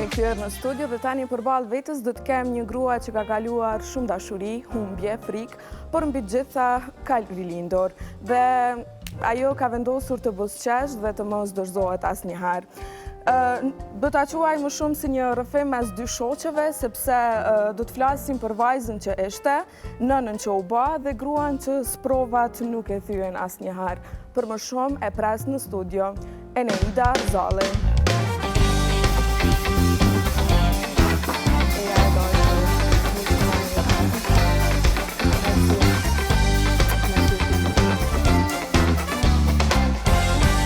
Jemi kthyer në studio dhe tani përballë vetës do të kem një grua që ka kaluar shumë dashuri, humbje, frikë, por mbi të gjitha ka rilindur. Dhe ajo ka vendosur të buzëqesh dhe të mos dorëzohet asnjëherë. Do ta quaj më shumë si një rrëfim mes dy shoqeve, sepse do të flasim për vajzën që ishte, nënën që u bë dhe gruan që sprovat nuk e thyen asnjëherë. Për më shumë e pres në studio Eneida Zalli.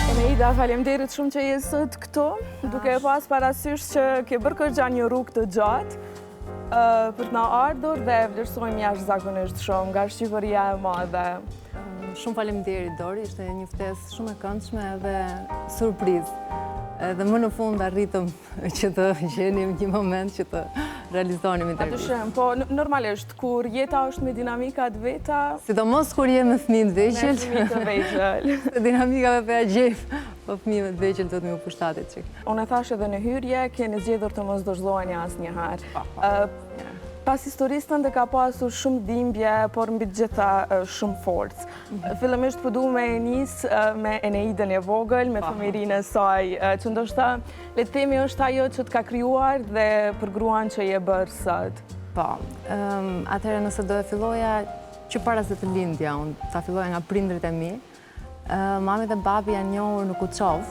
Eneida, faleminderit shumë që je sot këtu, duke pas parasysh që ke bërë kërgja një rrugë të gjatë për të na ardhur dhe vlerësojmë jashtëzakonisht shumë nga Shqipëria e madhe. Shumë faleminderit Dori, ishte një ftesë shumë e këndshme dhe surprizë. Dhe më në fund arritëm që të gjenim një moment që të realizonim intervjistën. Patyshim, po normalisht kur jeta është me dinamika të veta, sidomos kur je me fëmijë të vegjël. Me fëmijë të vegjël. Dinamikave për gjejf, po fëmijëve të vegjël do të më pushtatit çik. Unë e thash edhe në hyrje, keni zgjedhur të mos dorëzoheni asnjëherë. Pas historisë tënde ka pasur shumë dhimbje, por mbi të gjitha shumë forcë. Fillimisht po duam me nis me Eneidën e vogël, me fëmijërinë e saj, që ndoshta le të themi është ajo që të ka krijuar dhe për gruan që je bërë sot. Po, atëherë nëse do e filloja që para se të lindja, unë ta filloja nga prindrit e mi. Mami dhe babi janë njohur në Kuçov,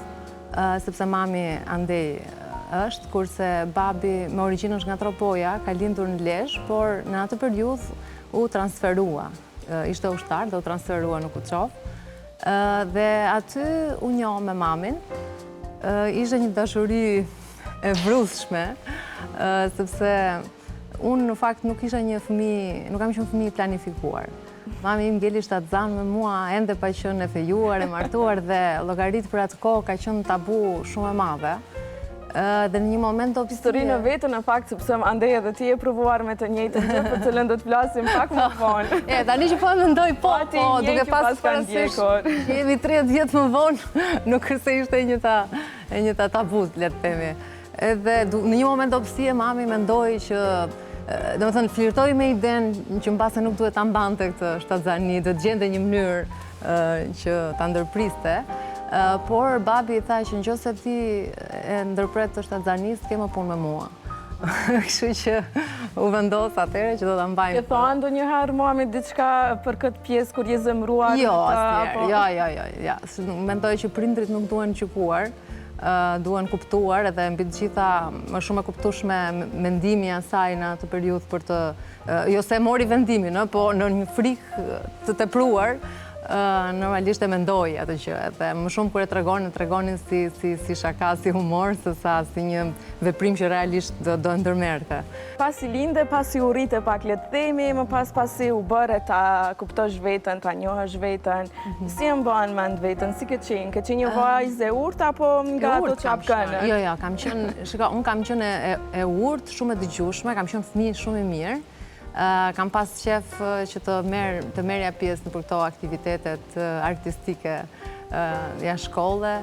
sepse mami andej është, kurse babi me origjinë është nga Tropoja, ka lindur në Lezhë, por në atë periudhë u transferua. Ishte ushtar dhe u transferua në Kuçov. Dhe aty u njoh me mamin. Ishte një dashuri e vrudhshme, sepse unë në fakt nuk isha një fëmijë, nuk kam qenë fëmijë planifikuar. Mami im ngeli shtatzanë me mua, ende pa qenë e fejuar, e martuar dhe llogarit për atë kohë ka qenë tabu shumë e madhe. Dhe në një moment do historinë e vetën në fakt, sepse andej edhe ti e provuar me të njëjtën gjë, për të cilën do të flasim pak më vonë. Tani që po e mendoj, po, duke pas parasysh jemi 30 vjet më vonë, nuk se ishte e një ta tabut, le të themi. Edhe në një moment do pësie mami mendoi që domethënë flirtoi me idenë që mbase nuk duhet ta mbante këtë shtatzani, do të gjente një mënyrë që ta ndërpriste. Por babi i tha që nëse ti e ndërpret të shtatzanisë, ke më punë me mua. Kështu që u vendos atëherë që do ta mbajmë. Ke thënë ndonjëherë mami diçka për këtë pjesë kur je zemëruar? Jo, asnjëherë. Jo. Mendoj që prindrit nuk duhen gjykuar, duhen kuptuar, edhe mbi të gjitha më shumë e kuptueshme mendimi i asaj në atë periudhë për të jo se mori vendimin, po në një frikë të tepruar. Normalisht e mendoj atë gjë, dhe më shumë kur e tregonin si shaka, si humor, se sa si një veprim që realisht do ndërmerte. Pasi linde, pasi u rrite pak le të themi, më pasi u bëre ta kuptosh veten, ta njohësh veten, si e mban mend veten, si ke qenë? Ke qenë një vajzë e urtë apo nga ato çapkënë? Jo, unë kam qenë e urtë, shumë e dëgjueshme, kam qenë fëmijë shumë i mirë. Kam pas qef që të merja pjesë në për këto aktivitetet artistike jashtë shkolle.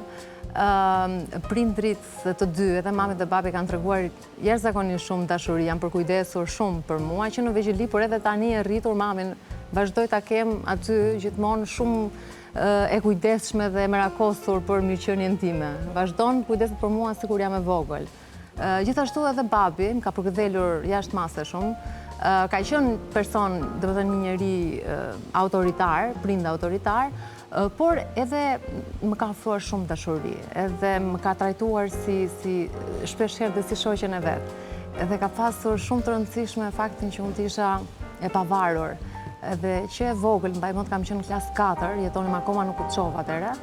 Prindrit të dy, edhe mami dhe babi, kanë treguar jashtëzakonisht shumë dashuri, janë përkujdesur shumë për mua, që në vegjëli, por edhe tani e rritur mamin, vazhdoj ta kem aty gjithmonë shumë e kujdesshme dhe merakosur për mirëqenien time. Vazhdon kujdeset për mua sikur jam e vogël. Gjithashtu edhe babi më ka përkëdhelur jashtë mase shumë. Ka qenë person, dhe më thënë një njeri autoritar, prind autoritar, por edhe më ka ofruar shumë dashuri, edhe më ka trajtuar si shpesh herë dhe si shoqen e vetë. Edhe ka pasur shumë të rëndësishme faktin që unë t'isha e pavarur. Edhe që e vogël, mbaj mend kam qenë në klasë 4, jetonim akoma në Kuçov atëherë,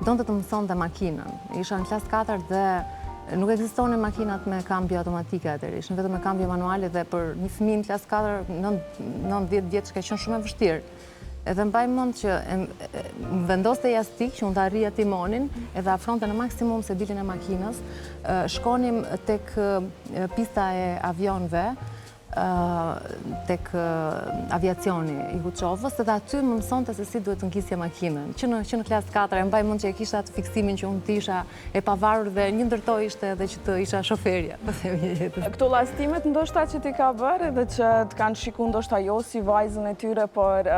donte të mësonte makinën. Isha në klasë 4 dhe nuk ekzistonin makinat me kambje automatike atëherë, ishin vetëm me kambje manuale dhe për një fëmijë në klasë 4, 9-10 vjeç ka qenë shumë e vështirë. Edhe mbaj mend që më vendoste jastik që unë të arrija timonin, edhe afronte në maksimum se dilin e makinës, shkonim tek pista e avionëve, tek aviacioni i Huçovës, edhe aty më mësonte se si duhet të ngisja makinën. Që në klasë 4 e mbaj mend që e kisha atë fiksimin që unë të isha e pavarur dhe një ndërtoj ishte edhe që të isha shoferja, po themi jetës. Këto llastimet ndoshta që ti ka bërë edhe që të kanë shikuar ndoshta jo si vajzën e tyre, por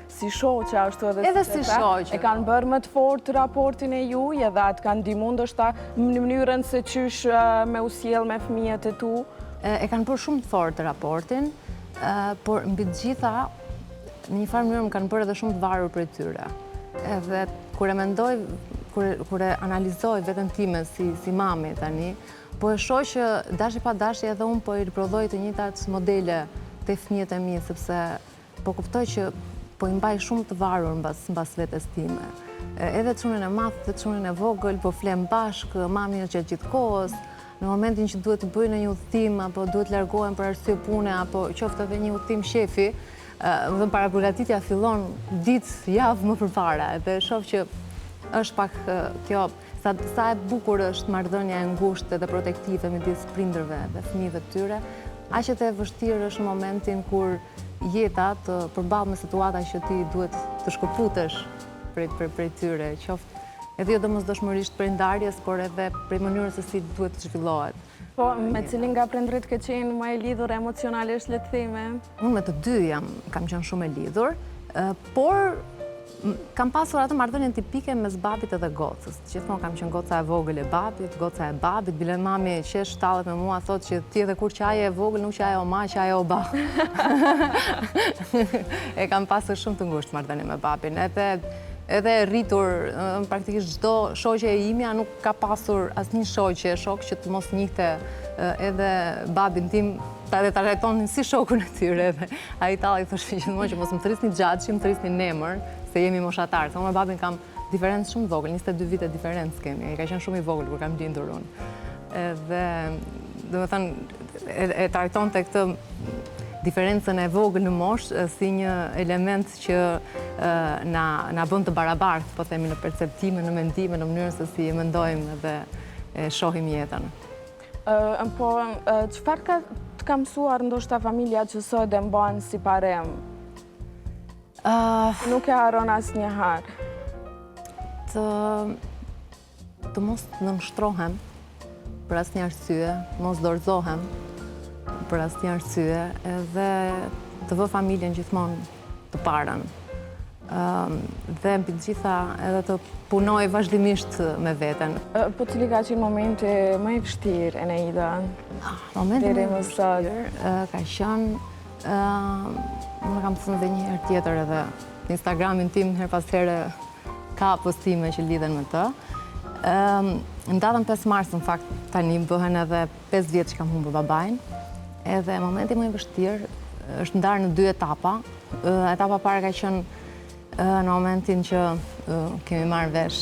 si shoqe ashtu edhe si shoqe. E kanë bërë më të fortë raportin e juaj edhe atë kanë ndihmuar ndoshta në mënyrën se çysh me u sjell me fëmijët e tu. E kanë bërë shumë të fortë raportin, por mbi të gjitha, në një farë mënyrë më kanë bërë edhe shumë të varur për tyre. Edhe kur e mendoj, kur e analizoj veten time si mami tani, po e shoh që dashi pa dashi edhe unë po i riprodhoj të njëjtat modele te fëmijët e mi, sepse po kuptoj që po i mbaj shumë të varur mbas vetes time. Edhe çunën e madh dhe çunën e vogël, po flem bashkë, mami është gjatë gjithë kohës. Në momentin që duhet të bëjnë një udhëtim, apo duhet largohen për arsye pune, apo qoftë edhe një udhëtim shefi, dhe paragolatitja fillon ditë, javë më përpara. Dhe shoh që është pak kjo, sa e bukur është marrëdhënia e ngushtë dhe protektive midis prindërve dhe fëmijëve të tyre, aq edhe e vështirë është në momentin kur jeta të përballë me situata që ti duhet të shkëputesh prej tyre, qoftë edhe jo domosdoshmërisht prej ndarjes, por edhe prej mënyrës se si duhet të zhvillohet. Po, me cilin nga prindrit ke qenë më e lidhur emocionalisht, le të themi? Unë me të dy kam qenë shumë e lidhur, por kam pasur atë marrëdhënien tipike mes babit edhe gocës. Gjithmonë kam qenë goca e vogël e babit, goca e babit, bile mami qesh shtallet me mua, thotë që ti edhe kur qaje e vogël, nuk qaje o ma, qaje o ba. E kam pasur shumë të ngushtë marrëdhënie me babin, edhe rritur, praktikisht çdo shoqe e imja nuk ka pasur asnjë shoqe, shok që të mos njihte edhe babin tim, edhe ta trajtonin si shokun e tyre. Edhe ai talli thoshte gjithmonë që mos më thrisni xhaxhi, më thrisni nemër, se jemi moshatar. Se unë me babin kam diferencë shumë vogël, 22 vite diferencë kemi. Ai ka qenë shumë i vogël kur kam lindur unë. Edhe, domethënë, e trajtonte këtë diferencën e vogël në moshë si një element që na bën të barabartë, po themi, në perceptime, në mendime, në mënyrën se si e mendojmë dhe e shohim jetën. Po, çfarë të ka mësuar ndoshta familja që sot e mban si parem? Nuk e haron asnjëherë. Të mos nënshtrohem për asnjë arsye, mos dorëzohem për asnjë arsye, edhe të vë familjen gjithmonë të parën. Dhe mbi të gjitha edhe të punoj vazhdimisht me veten. Po cili ka qenë momenti më i vështirë, Eneida? Momenti më i vështirë ka qenë, unë kam thënë edhe një herë tjetër edhe në Instagramin tim her pas here ka postime që lidhen me të. Në datën 5 mars, në fakt, tani bëhen edhe 5 vjetë që kam humbur babain. Edhe momenti më i vështirë është ndarë në 2 etapa. Etapa parë ka qenë në momentin që kemi marrë vesh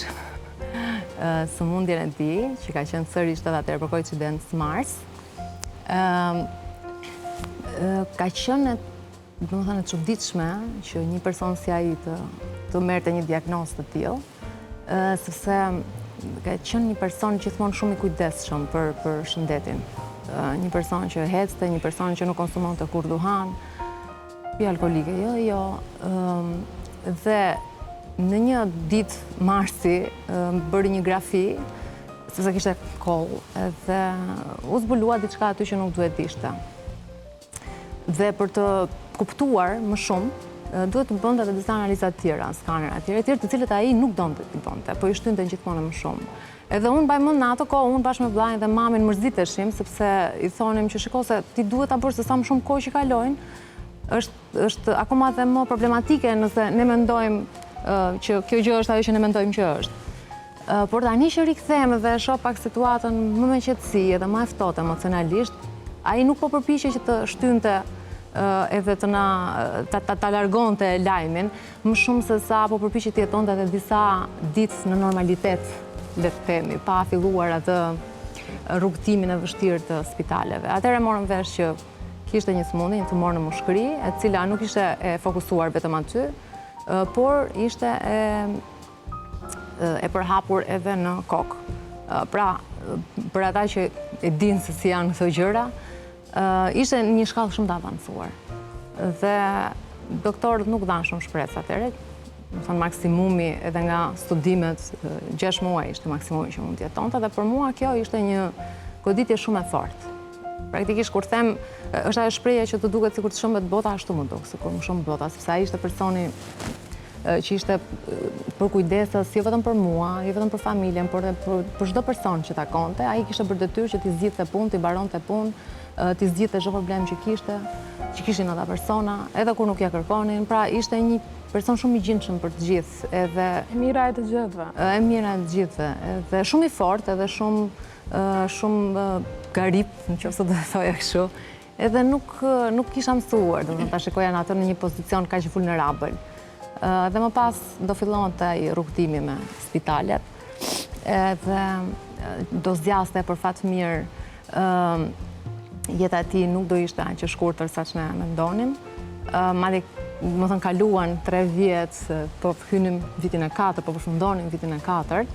sëmundjen e tij, që ka qenë sërish edhe atëherë për koincident mars. Ka qenë, domethënë, e çuditshme që një person si ai të merrte një diagnozë të tillë, sepse ka qenë një person gjithmonë shumë i kujdesshëm për shëndetin. Një person që hecte, një person që nuk konsumonte kur duhan, pi alkolike, jo. Dhe në një ditë marsi bëri një grafi, sepse kishte koll, dhe u zbulua diçka aty që nuk duhet ishte. Dhe për të kuptuar më shumë, duhet të bënte edhe disa analiza të tjera, skanera të tjera, të cilët ai nuk donte t'i bënte, po i shtynte gjithmonë më shumë. Edhe unë mbaj mend në ato kohë, unë bashkë me vllain dhe mamin mërziteshim, sepse i thonim që shiko se ti duhet ta bësh se sa më shumë kohë që kalojnë, është akoma dhe më problematike nëse ne mendojmë që kjo gjë është ajo që ne mendojmë që është. Por tani që rikthehem dhe shoh pak situatën më me qetësi edhe më e ftohtë emocionalisht, ai nuk po përpiqej që të shtynte edhe ta largonte lajmin, më shumë se sa po përpiqej të jetonte edhe disa ditë në normalitet, le të themi, pa filluar atë rrugtimin e vështirë të spitaleve. Atëherë morëm vesh që kishte një sëmundje, një tumor në mushkëri, e cila nuk ishte e fokusuar vetëm aty, por ishte e përhapur edhe në kokë. Pra, për ata që e dinë se si janë këto gjëra, ishte një shkallë shumë të avancuar. Dhe doktorët nuk dhanë shumë shpresë atëherë. Më thënë maksimumi edhe nga studimet 6 muaj ishte maksimumi që mund të jetonte dhe për mua kjo ishte një goditje shumë e fortë. Praktikisht kur them është ajo shprehja që të duket sikur të shëmbet bota, ashtu më duk, sikur më shëmbet bota, sepse ai ishte personi që ishte për kujdesës jo vetëm për mua, jo vetëm për familjen, por edhe për çdo person që takonte, ai kishte për detyrë që t'i zgjidhte punë, t'i baronte punë, t'i zgjidhte çdo problem që kishin ata persona, edhe kur nuk ja kërkonin. Pra ishte një person shumë i gjinshëm për të gjithë, edhe E mira e të gjithëve. E mira e të gjithëve, edhe shumë i fortë, edhe shumë garip, nëse do të thoja kështu. Edhe nuk kisha mësuar, domethënë ta shikoja atë në një pozicion kaq vulnerabël. Dhe më pas do fillonte ai rrugtimi me spitalet. Edhe do zgjaste për fat mirë jeta e tij nuk do ishte aq e shkurtër sa që ne mendonim. Madje më thënë kaluan 3 vjet, po hynim vitin e 4, po përfundonim vitin e 4.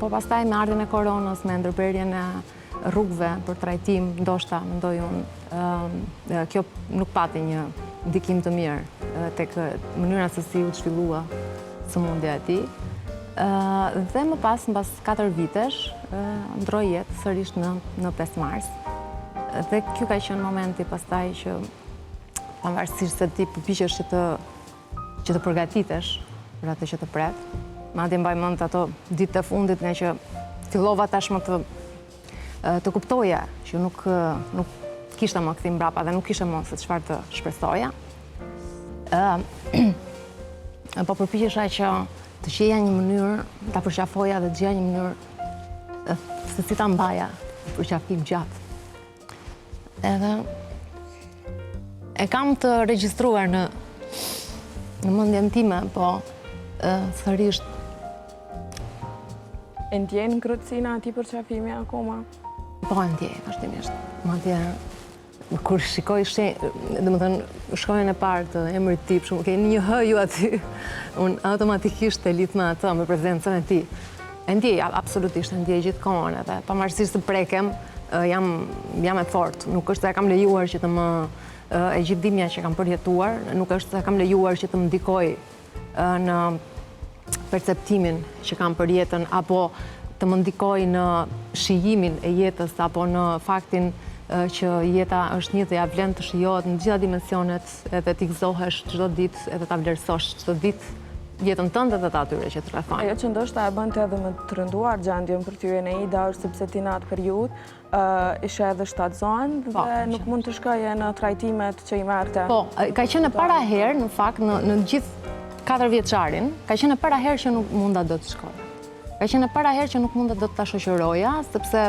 Po pastaj me ardhin e koronës, me ndërprerjen e rrugëve për trajtim, ndoshta mendoj unë, kjo nuk pati një ndikim të mirë tek mënyra se si u zhvillua sëmundja e tij. Dhe më pas, mbas 4 vitesh, ndroi jetë sërish në 5 mars. Dhe ky ka qenë momenti pastaj që pavarësisht se ti përpiqesh që të përgatitesh për atë që të pret. Madje mbaj mend ato ditët e fundit nga që fillova tashmë të kuptoja që nuk kisha më kthim mbrapa dhe nuk kisha më se çfarë të shpresoja. Po përpiqesha që të gjeja një mënyrë, ta përqafoja dhe të gjeja një mënyrë se si ta mbaja përqafim gjatë. Edhe e kam të regjistruar në mendjen time, po sërish. E ndjen ngrohtësinë atij përqafimi akoma? Po e ndjej vazhdimisht. Madje kur shikoj domethënë shkronjën e parë të emrit tip, shumë ke një H ju aty, unë automatikisht e lidh me atë, me prezencën e tij. E ndjej, absolutisht e ndjej gjithkohon edhe pavarësisht se prekem, jam e fortë. Nuk është se e kam lejuar që të më e gjithë dhimbja që kam përjetuar, nuk është se kam lejuar që të më ndikoj në perceptimin që kam për jetën, apo të më ndikoj në shijimin e jetës, apo në faktin që jeta është një dhe ja vlen të shijohet në gjitha dimensionet, edhe t'i gëzohesh çdo ditë, edhe ta vlerësosh çdo ditë jetën tënde dhe të atyre që të rrethojnë. Ajo që ndoshta e bënte edhe më të rënduar gjendjen për ty e Neida është sepse ti në atë periudhë ishe edhe shtatzon dhe nuk mund të shkoje në trajtimet që i merrte. Po, ka qenë para herë, në fakt, në gjithë 4 vjeçarin, ka qenë para herë që nuk munda do të shkoja. Ka qenë para herë që nuk munda do të ta shoqëroja, sepse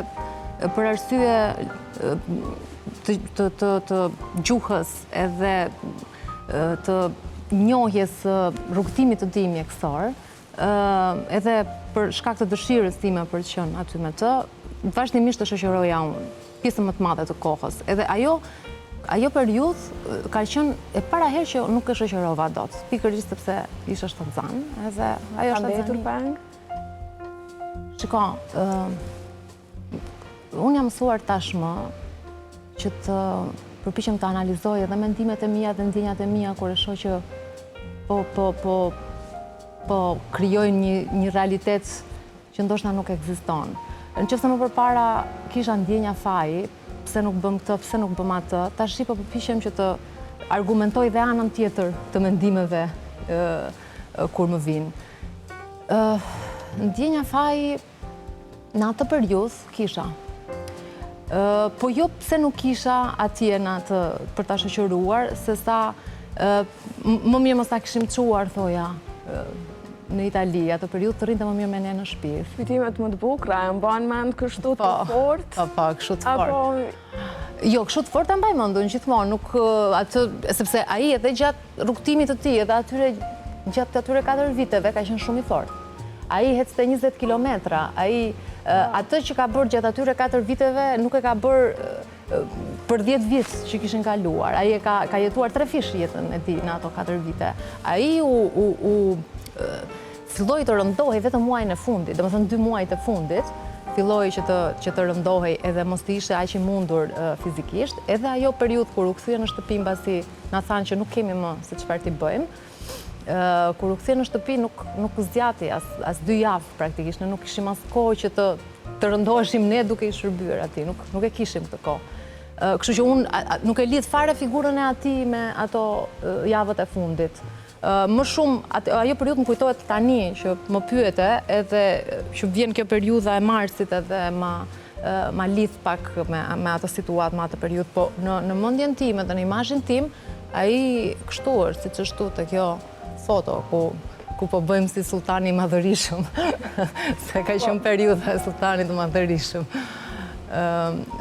për arsye të gjuhës edhe të njohjes rrugtimit të tij mjekësor, edhe për shkak të dëshirës time për të qenë aty me të, vazhdimisht të shoqëroja unë pjesën më të madhe të kohës. Edhe ajo periudhë ka qenë e para herë që nuk e shoqërova dot, pikërisht sepse isha shtatzan, edhe ajo Ka mbetur peng? Shiko, unë jam mësuar tashmë që të përpiqem të analizoj edhe mendimet e mia dhe ndjenjat e mia kur e shoh që po krijojnë një realitet që ndoshta nuk ekziston. Nëse më përpara kisha ndjenja faji, pse nuk bëm këtë, pse nuk bëm atë, tash po përpiqem që të argumentoj dhe anën tjetër të mendimeve kur më vinë. Ndjenja faji në atë periudhë kisha. Po jo pse nuk kisha atje në atë për ta shoqëruar, se sa më mirë mos ta kishim çuar, thoja, në Itali, atë periudhë të rrinte më mirë me ne në shtëpi. Kujtimet më të bukura, e mban mend kështu të fortë? Po, kështu të fortë. Jo, kështu të fortë e mbaj mendun gjithmonë, nuk atë, sepse ai edhe gjatë rrugtimit të tij, edhe gjatë atyre 4 viteve ka qenë shumë i fortë. Ai ecte 20 kilometra, atë që ka bërë gjatë atyre 4 viteve nuk e ka bërë për 10 vjet që kishin kaluar. Ai ka jetuar 3 fish jetën e tij në ato 4 vite. Ai filloi të rëndohej vetëm muajin e fundit, domethënë 2 muajt e fundit, filloi që të rëndohej edhe mos të ishte aq i mundur fizikisht, edhe ajo periudhë kur u kthye në shtëpi mbasi na thanë që nuk kemi më se çfarë t'i bëjmë. Kur u kthye në shtëpi nuk zgjati as 2 javë praktikisht, ne nuk kishim as kohë që të rëndoheshim ne duke i shërbyer atij, nuk e kishim këtë kohë. Kështu që unë nuk e lidh fare figurën e atij me ato javët e fundit. Më shumë, ajo periudhë më kujtohet tani që më pyete, edhe që vjen kjo periudha e marsit edhe ma lidh pak me ato situatë, me ato periudhë, po në mendjen time dhe në imazhin tim, ai kështu është, siç është te kjo foto ku po bëjmë si sultani i Madhërisëm, se ka qenë periudha e sultanit të Madhërisëm.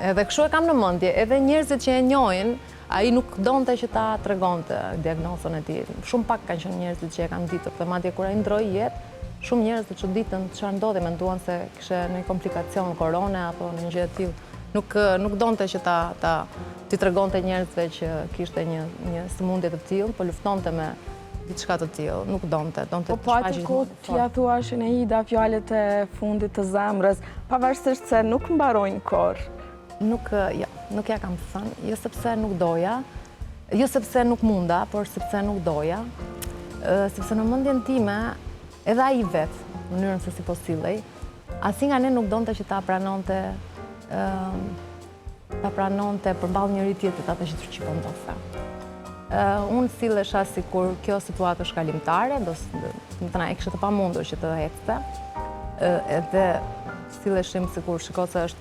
Edhe kështu e kam në mendje, edhe njerëzit që e njohin, ai nuk donte që ta tregonte diagnozën e tij. Shumë pak kanë qenë njerëzit që e kanë ditur, dhe madje kur ai ndroi jetë, shumë njerëz të çuditën çfarë ndodhi, menduan se kishte një komplikacion korone apo një gjë e tillë. Nuk donte që t'i tregonte njerëzve që kishte një sëmundje të tillë, po luftonte me diçka të tillë, nuk donte. Po atë kohë që ja thuashin e Ida fjalët e fundit të zemrës, pavarësisht se nuk mbarojnë kurrë. Nuk ja kam thënë, jo sepse nuk doja, jo sepse nuk munda, por sepse nuk doja, sepse në mendjen time, edhe ai vetë, në mënyrën se si po sillej, asnjë nga ne nuk donte që ta pranonte përballë njëri tjetrit atë që po ndodhte. Unë sillesha sikur kjo situatë është kalimtare, do të thënë e kishte të pamundur që të ecte, edhe silleshim sikur shiko se është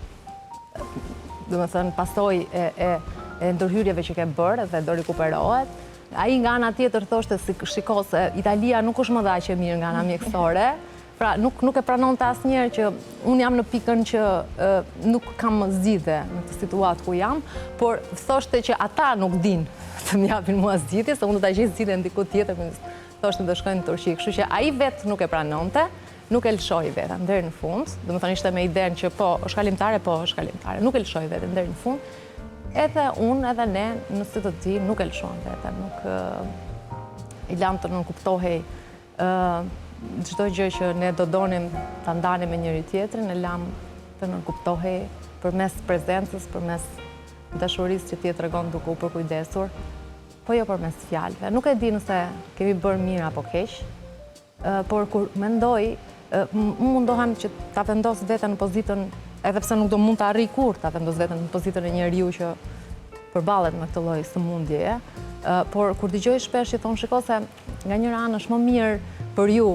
domethënë pasojë e ndërhyrjeve që ke bërë dhe do rikuperohet. Ai nga ana tjetër thoshte shiko se Italia nuk është më aq e mirë nga ana mjekësore. Pra nuk e pranonte asnjëherë që unë jam në pikën që nuk kam më zgjidhje në këtë situatë ku jam, por thoshte që ata nuk dinë të më japin mua zgjidhje, se unë do ta gjej zgjidhjen diku tjetër, thoshte do shkojnë në Turqi. Kështu që ai vetë nuk e pranonte. Nuk e lëshoi veten deri në fund, domethënë ishte me idenë që po, është kalimtare, po, është kalimtare. Nuk e lëshoi veten deri në fund. Edhe unë, edhe ne, në sy të tij, nuk e lëshuam veten, nuk i lam të nënkuptohej çdo gjë që ne do donim ta ndanim me njëri tjetrin, e lam të nënkuptohej përmes prezencës, përmes dashurisë që ti e tregon duke u përkujdesur, po jo përmes fjalëve. Nuk e di nëse kemi bërë mirë apo keq, por kur mendoj, mundohem që ta vendos veten në pozitën, edhe pse nuk do mund të arrij kurrë ta vendos veten në pozitën e njeriu që përballet me këtë lloj sëmundjeje, por kur dëgjoj shpesh që thon shiko se nga njëra anë është më mirë për ju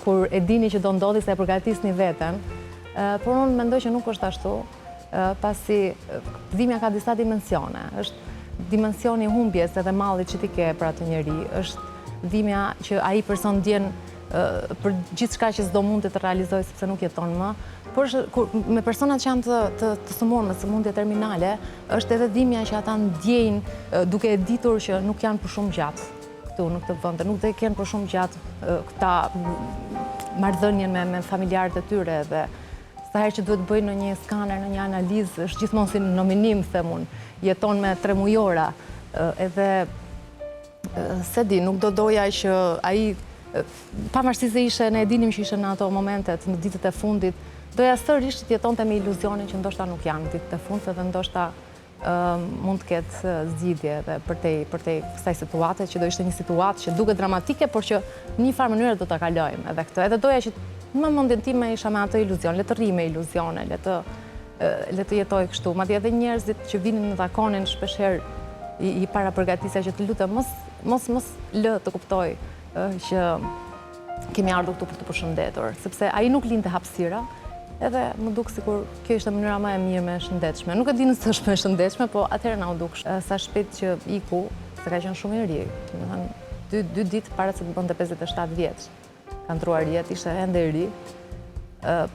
kur e dini që do ndodhi se e përgatisni veten, por unë mendoj që nuk është ashtu, pasi dhimbja ka disa dimensione. Është dimensioni i humbjes edhe mallit që ti ke për atë njeri, është dhimbja që ai person ndjen për gjithçka që s'do mund të realizojë sepse nuk jeton më. Por me personat që janë të sëmurë me sëmundje terminale, është edhe dhimbja që ata ndjejnë duke e ditur që nuk janë për shumë gjatë këtu në këtë vend, nuk do të kenë për shumë gjatë këta marrëdhënien me familjarët e tyre, dhe sa herë që duhet bëjnë në një skaner, në një analizë, është gjithmonë si në nominim, them unë, jeton me 3 mujora, edhe se di, nuk do doja që ai, pavarësisht se ishe, ne e dinim që ishe në ato momentet, në ditët e fundit, doja sërish të jetonte me iluzionin që ndoshta nuk janë ditët e fundit, dhe ndoshta mund të ketë zgjidhje dhe përtej kësaj situate, që do ishte një situatë që duket dramatike, por që në një farë mënyrë do ta kalojmë edhe këtë. Edhe doja që në mendjen time isha me ato iluzion, le të rri me iluzione, le të jetoj kështu. Madje edhe njerëzit që vinin në takonin shpeshherë i para përgatisja që të lutem mos lë të kuptoj që kemi ardhur këtu për të përshëndetur, sepse ai nuk linte hapësira, edhe më duk sikur kjo ishte mënyra më e mirë me shëndetshme. Nuk e di nëse është më e shëndetshme, po atëherë na u duk sa shpejt që iku, se ka qenë shumë i ri. Domethënë 2 ditë para se të bënte 57 vjeç. Ka ndruar jetë, ishte ende i ri.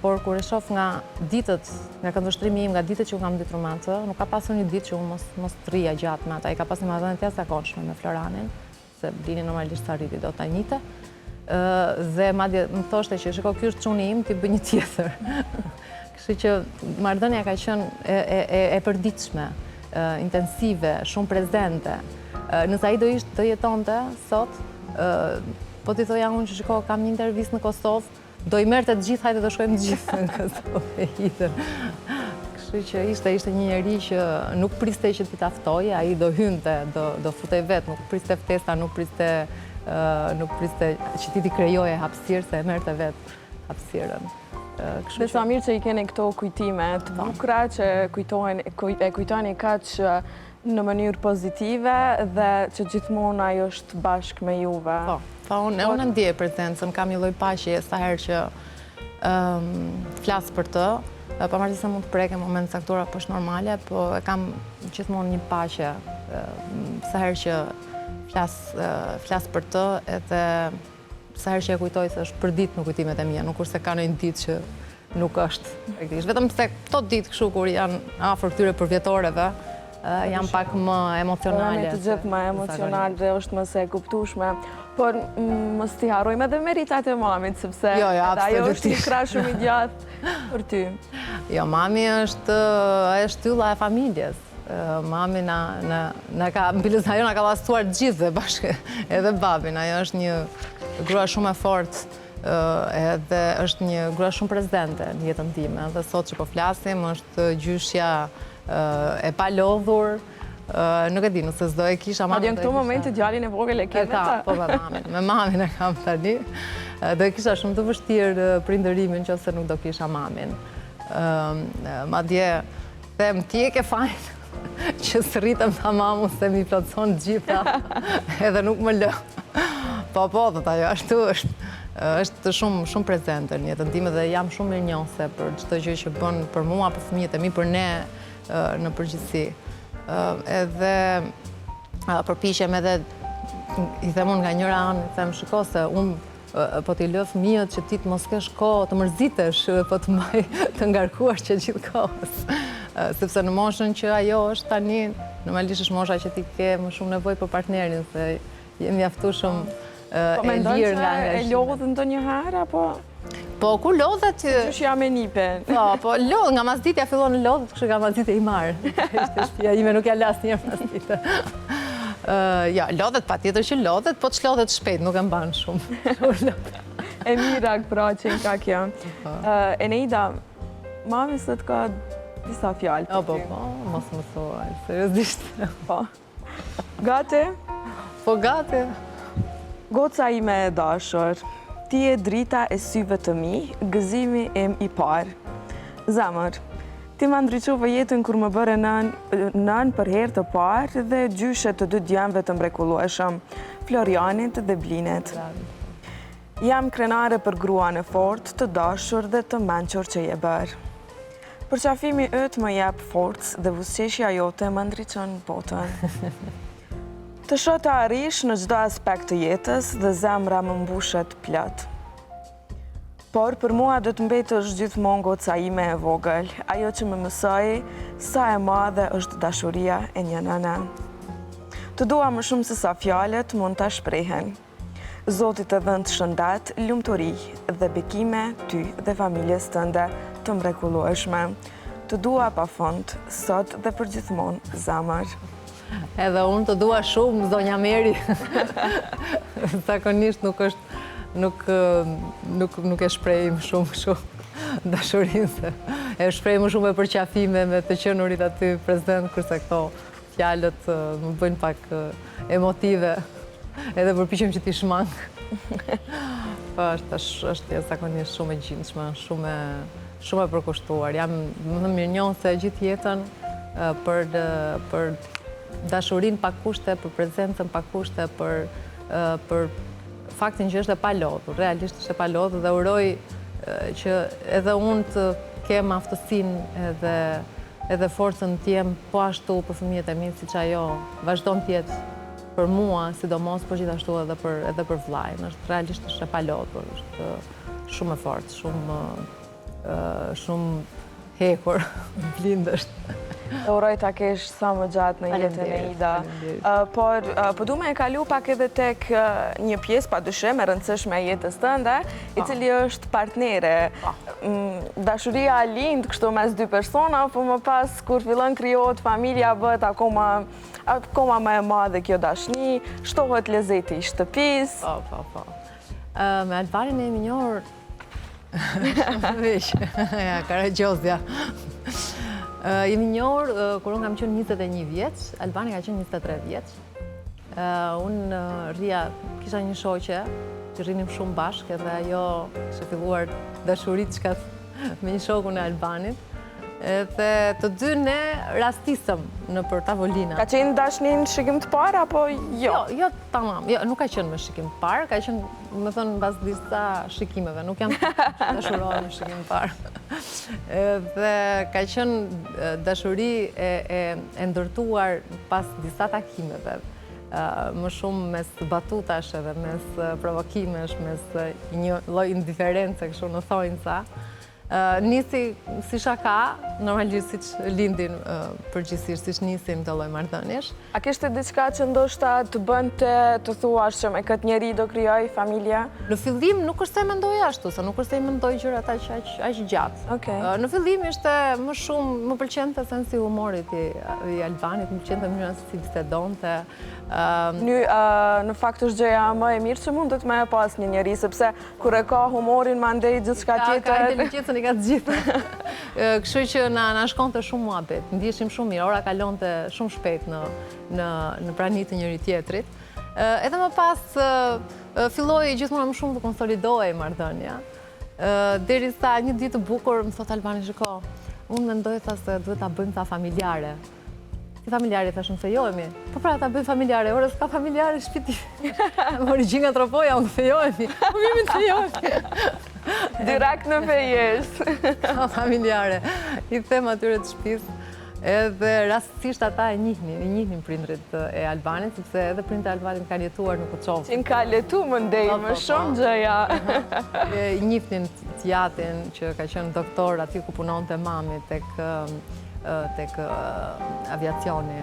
Por kur e shoh nga ditët, nga këndvështrimi im, nga ditët që unë kam ditur me atë, nuk ka pasur një ditë që unë mos të rrija gjatë me ata. Ai ka pasur një marrëdhënie të jashtëzakonshme me Floranin, se Blini normalisht sa rriti do ta njite. Dhe madje më thoshte që shiko, ky është çuni im, ti bëj një tjetër. Kështu që marrëdhënia ka qenë e përditshme, intensive, shumë prezente. Nëse ai do jetonte sot, po t'i thoja unë që shiko, kam një intervistë në Kosovë, do i merrte të gjithë, hajde do shkojmë të gjithë në këtë hitën. Kështu që ishte një njeri që nuk priste që t'i taftoje, ai do hynte, do futej vetë, nuk priste ftesta, nuk priste që ti krijoje hapësirë, se e merrte vetë hapësirën. Dhe sa mirë që i keni këto kujtime të bukura që e kujtoni kaq në mënyrë pozitive dhe që gjithmonë ajo është bashkë me juve. Po, unë ndjej prezencën, kam një lloj paqeje sa herë që flas për të, pavarësisht se mund të preke momente caktuara po është normale, po e kam gjithmonë një paqe sa herë që flas për të, edhe sa herë që e kujtoj se është për ditë në kujtimet e mia, nuk është se ka ndonjë ditë që nuk është. Vetëm se këto ditë kështu kur janë afër këtyre përvjetoreve, janë pak më emocionale. Të gjithë më emocional dhe është më se e kuptueshme. Por mos t'i harrojmë edhe meritat e mamit, sepse ajo është një krah shumë i gjatë për ty. Jo, mami është shtylla e familjes. Mami na ka pastuar të gjithë bashkë, edhe babin. Ajo është një grua shumë e fortë, edhe është një grua shumë prezente në jetën time. Dhe sot që po flasim, është gjyshja e palodhur. Nuk e di, nëse s'do e kisha mamin... Në këto momente djalin e vogël e ke me ta? Po, me mamin e kam tani. Do e kisha shumë të vështirë prindërimin nëse nuk do kisha mamin. Madje, them, ti e ke fajn që s'rritem ta mamu se mi plotëson gjitha, edhe nuk më lë. Po, dhe ajo, ashtu është. Është shumë prezente në jetën time dhe jam shumë mirënjohëse për çdo gjë që bën për mua, për fëmijët e mi, për ne në përgjithësi. Edhe përpiqem edhe i them unë nga njëra anë, i them shiko se unë po t'i lë fëmijët që ti të mos kesh kohë të mërzitesh, po të mbaj të ngarkuar që gjithë kohës. Sepse në moshën që ajo është tani, normalisht është mosha që ti ke më shumë nevojë për partnerin, se je mjaftueshëm e lirë nga angazhimi. E lodhët ndonjëherë apo? Po, kur lodhet... Qysh jam e nipe. Po, lodhët, nga masditja fillon në lodhët, kështë nga masditja i marë. Ishte shtëpia ime, nuk ja las një masditja. Ja, lodhet pa tjetër që lodhet, po që lodhet shpejt, nuk e mbanë shumë. E mirak, pra, që nga kjo. Eneida, mami sot ka disa fjallë. Po, mos më thuaj, seriozisht. Po. Gati? Po, gati. Goca ime e dashur, ti e drita e syve të mi, gëzimi im i parë. Zemër, ti më ndryqove jetën kur më bëre nën për herë të parë dhe gjyshet të dy djemve të mrekullueshëm, Florianit dhe Blinit. Jam krenare për gruan e fort, të dashur dhe të menqur që je bërë. Përqafimi yt më jep forcë dhe buzëqeshja jote më ndriçon botën. Të shoh të arrish në çdo aspekt të jetës dhe zemra më mbushet plot. Por për mua do të mbetësh gjithmonë goca ime e vogël, ajo që më mësoi sa e madhe është dashuria e një nëne. Të dua më shumë se sa fjalët mund ta shprehen. Zoti të dhënë shëndet, lumturi dhe bekime ty dhe familjes tënde të mrekullueshme. Të dua pafund, sot dhe përgjithmonë, zemër. Edhe unë të dua shumë, zonja Meri. Zakonisht nuk është, nuk e shprehim shumë dashurinë, se e shprehim më shumë me përqafime, me të qenurit aty prezent, kurse këto fjalët më bëjnë pak emotive, edhe përpiqem që t'i shmang. Po është zakonisht shumë e gjindshme, shumë e përkushtuar. Jam më mirënjohëse gjithë jetën për dashurinë pa kushte, për prezencën pa kushte, për faktin që është e palodhur, realisht është e palodhur dhe uroj që edhe unë të kem aftësinë edhe forcën të jem po ashtu për fëmijët e mi, siç ajo vazhdon të jetë për mua, sidomos, por gjithashtu edhe për vllajin. Është realisht është e palodhur, është shumë e fortë, shumë hekur, blindësht. Të uroj ta kesh sa më gjatë në jetën e Ida. Por du me e kalu pak edhe tek një pjesë padyshim e rëndësishme e jetës tënde, i cili është partnere. Dashuria lind kështu mes dy persona, po më pas kur fillon krijohet familja bëhet akoma më e madhe kjo dashni, shtohet lezeti i shtëpisë. Po. Me Alvarin e minjor Veç, ja, Karagjozja. Jemi njohur, kur unë kam qenë 21 vjeç, Albani ka qenë 23 vjeç. Unë rria, kisha një shoqe, që rrinim shumë bashkë, edhe ajo kishte filluar dashurit çka me një shokun e Albanit. Edhe të dy ne rastisëm në për tavolina. Ka qenë dashni në shikim të parë, apo jo? Jo, tamam. Jo, nuk ka qenë me shikim të parë, ka qenë, më thënë, mbas disa shikimeve. Nuk jam dashurohet në shikim të parë. Dhe ka qenë dashuri e ndërtuar pas disa takimeve. Më shumë mes batutash edhe mes provokimesh, mes një lloj indiference, kështu në thonjca. Nisi si shaka, normalisht siç lindin përgjithsisht, siç nisin të lloj marrëdhëniesh. A kishte diçka që ndoshta të bënte të thuash që me këtë njeri do krijoj familje? Në fillim nuk është se mendoj ashtu, se nuk është se mendoj gjërat aq gjatë. Okej. Në fillim ishte më shumë, më pëlqente sensi i humorit i Albanit, më pëlqente mënyra se si bisedonte. Në fakt është gjëja më e mirë që mundet me pas një njeri, sepse kur e ka humorin mandej gjithçka tjetër. Ka inteligjencën i ka të gjitha. Kështu që na shkonte shumë muhabet, ndjeshim shumë mirë, ora kalonte shumë shpejt në prani të njëri tjetrit. Edhe më pas filloi gjithmonë më shumë të konsolidohej marrëdhënia. Derisa një ditë të bukur më thot Albani, shiko, unë mendoj se duhet ta bëjmë ta familjare. Familjare, thashëm fejohemi. Po pra, ta bëjmë familjare, ore s'ka familjare shpiti. Mori gjin nga tropoja, unë fejohemi. Po mimi të fejohemi. Direkt në fejes. Familjare. I them atyre të shtëpis. Edhe rastësisht ata e njihnin prindrit e Albanit, sepse edhe prindrit e Albanit kanë jetuar në Kuçovë. Që ka letu më ndej, më shumë gjëja. Njihnin tjatin që ka qenë doktor aty ku punonte mami tek aviacioni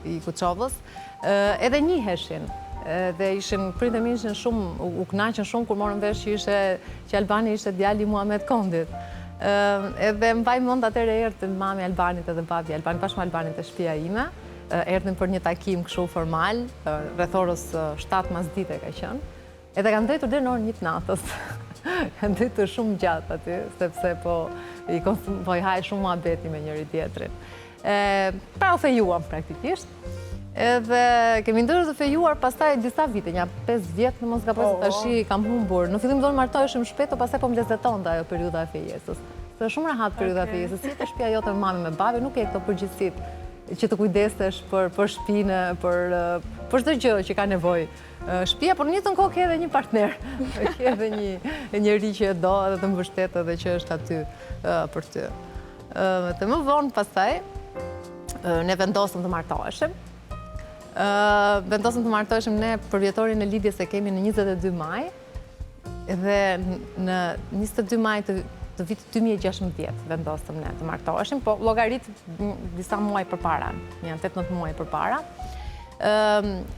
i Kuçovës, edhe njiheshin. Dhe prindërit e mi ishin shumë, u kënaqën shumë kur morën vesh që Albani ishte djali i Muhamet Kondit. Edhe mbaj mend atëherë erdhën mami Albanit edhe babi Albanit, bashkë me Albanit te shtëpia ime, erdhën për një takim kështu formal, rreth orës 7 masdite ka qenë. Edhe kanë ndëtur deri në orën 1 të natës. Kanë ndëtur shumë gjatë aty, sepse po i haj shumë muhabeti me njëri tjetrin. Pra u fejuam praktikisht. Edhe kemi ndërë të fejuar pastaj disa vite, një 5 vjetë në mos gaboj se tashi kam humbur. Në fillim do në martoheshim shpejt, pastaj po më lezetonte ajo periudha e fejesës. Se shumë rahat periudha e fejesës, si të shtëpia jote me mami me babi, nuk e këto përgjithësit që të kujdesesh për shtëpinë, për çdo gjë që ka nevojë. Shtëpia, por në njëjtën kohë ke edhe një partner, ke edhe një njeri që e do edhe të mbështet edhe që është aty për ty. Të më vonë pastaj ne vendosëm të martoheshim. Vendosëm të martoheshim ne për vjetorin e lidhjes e kemi në 22 maj, dhe në 22 maj të vitit 2016 vendosëm ne të martoheshim, po llogarit disa muaj përpara, një 8-9 muaj përpara.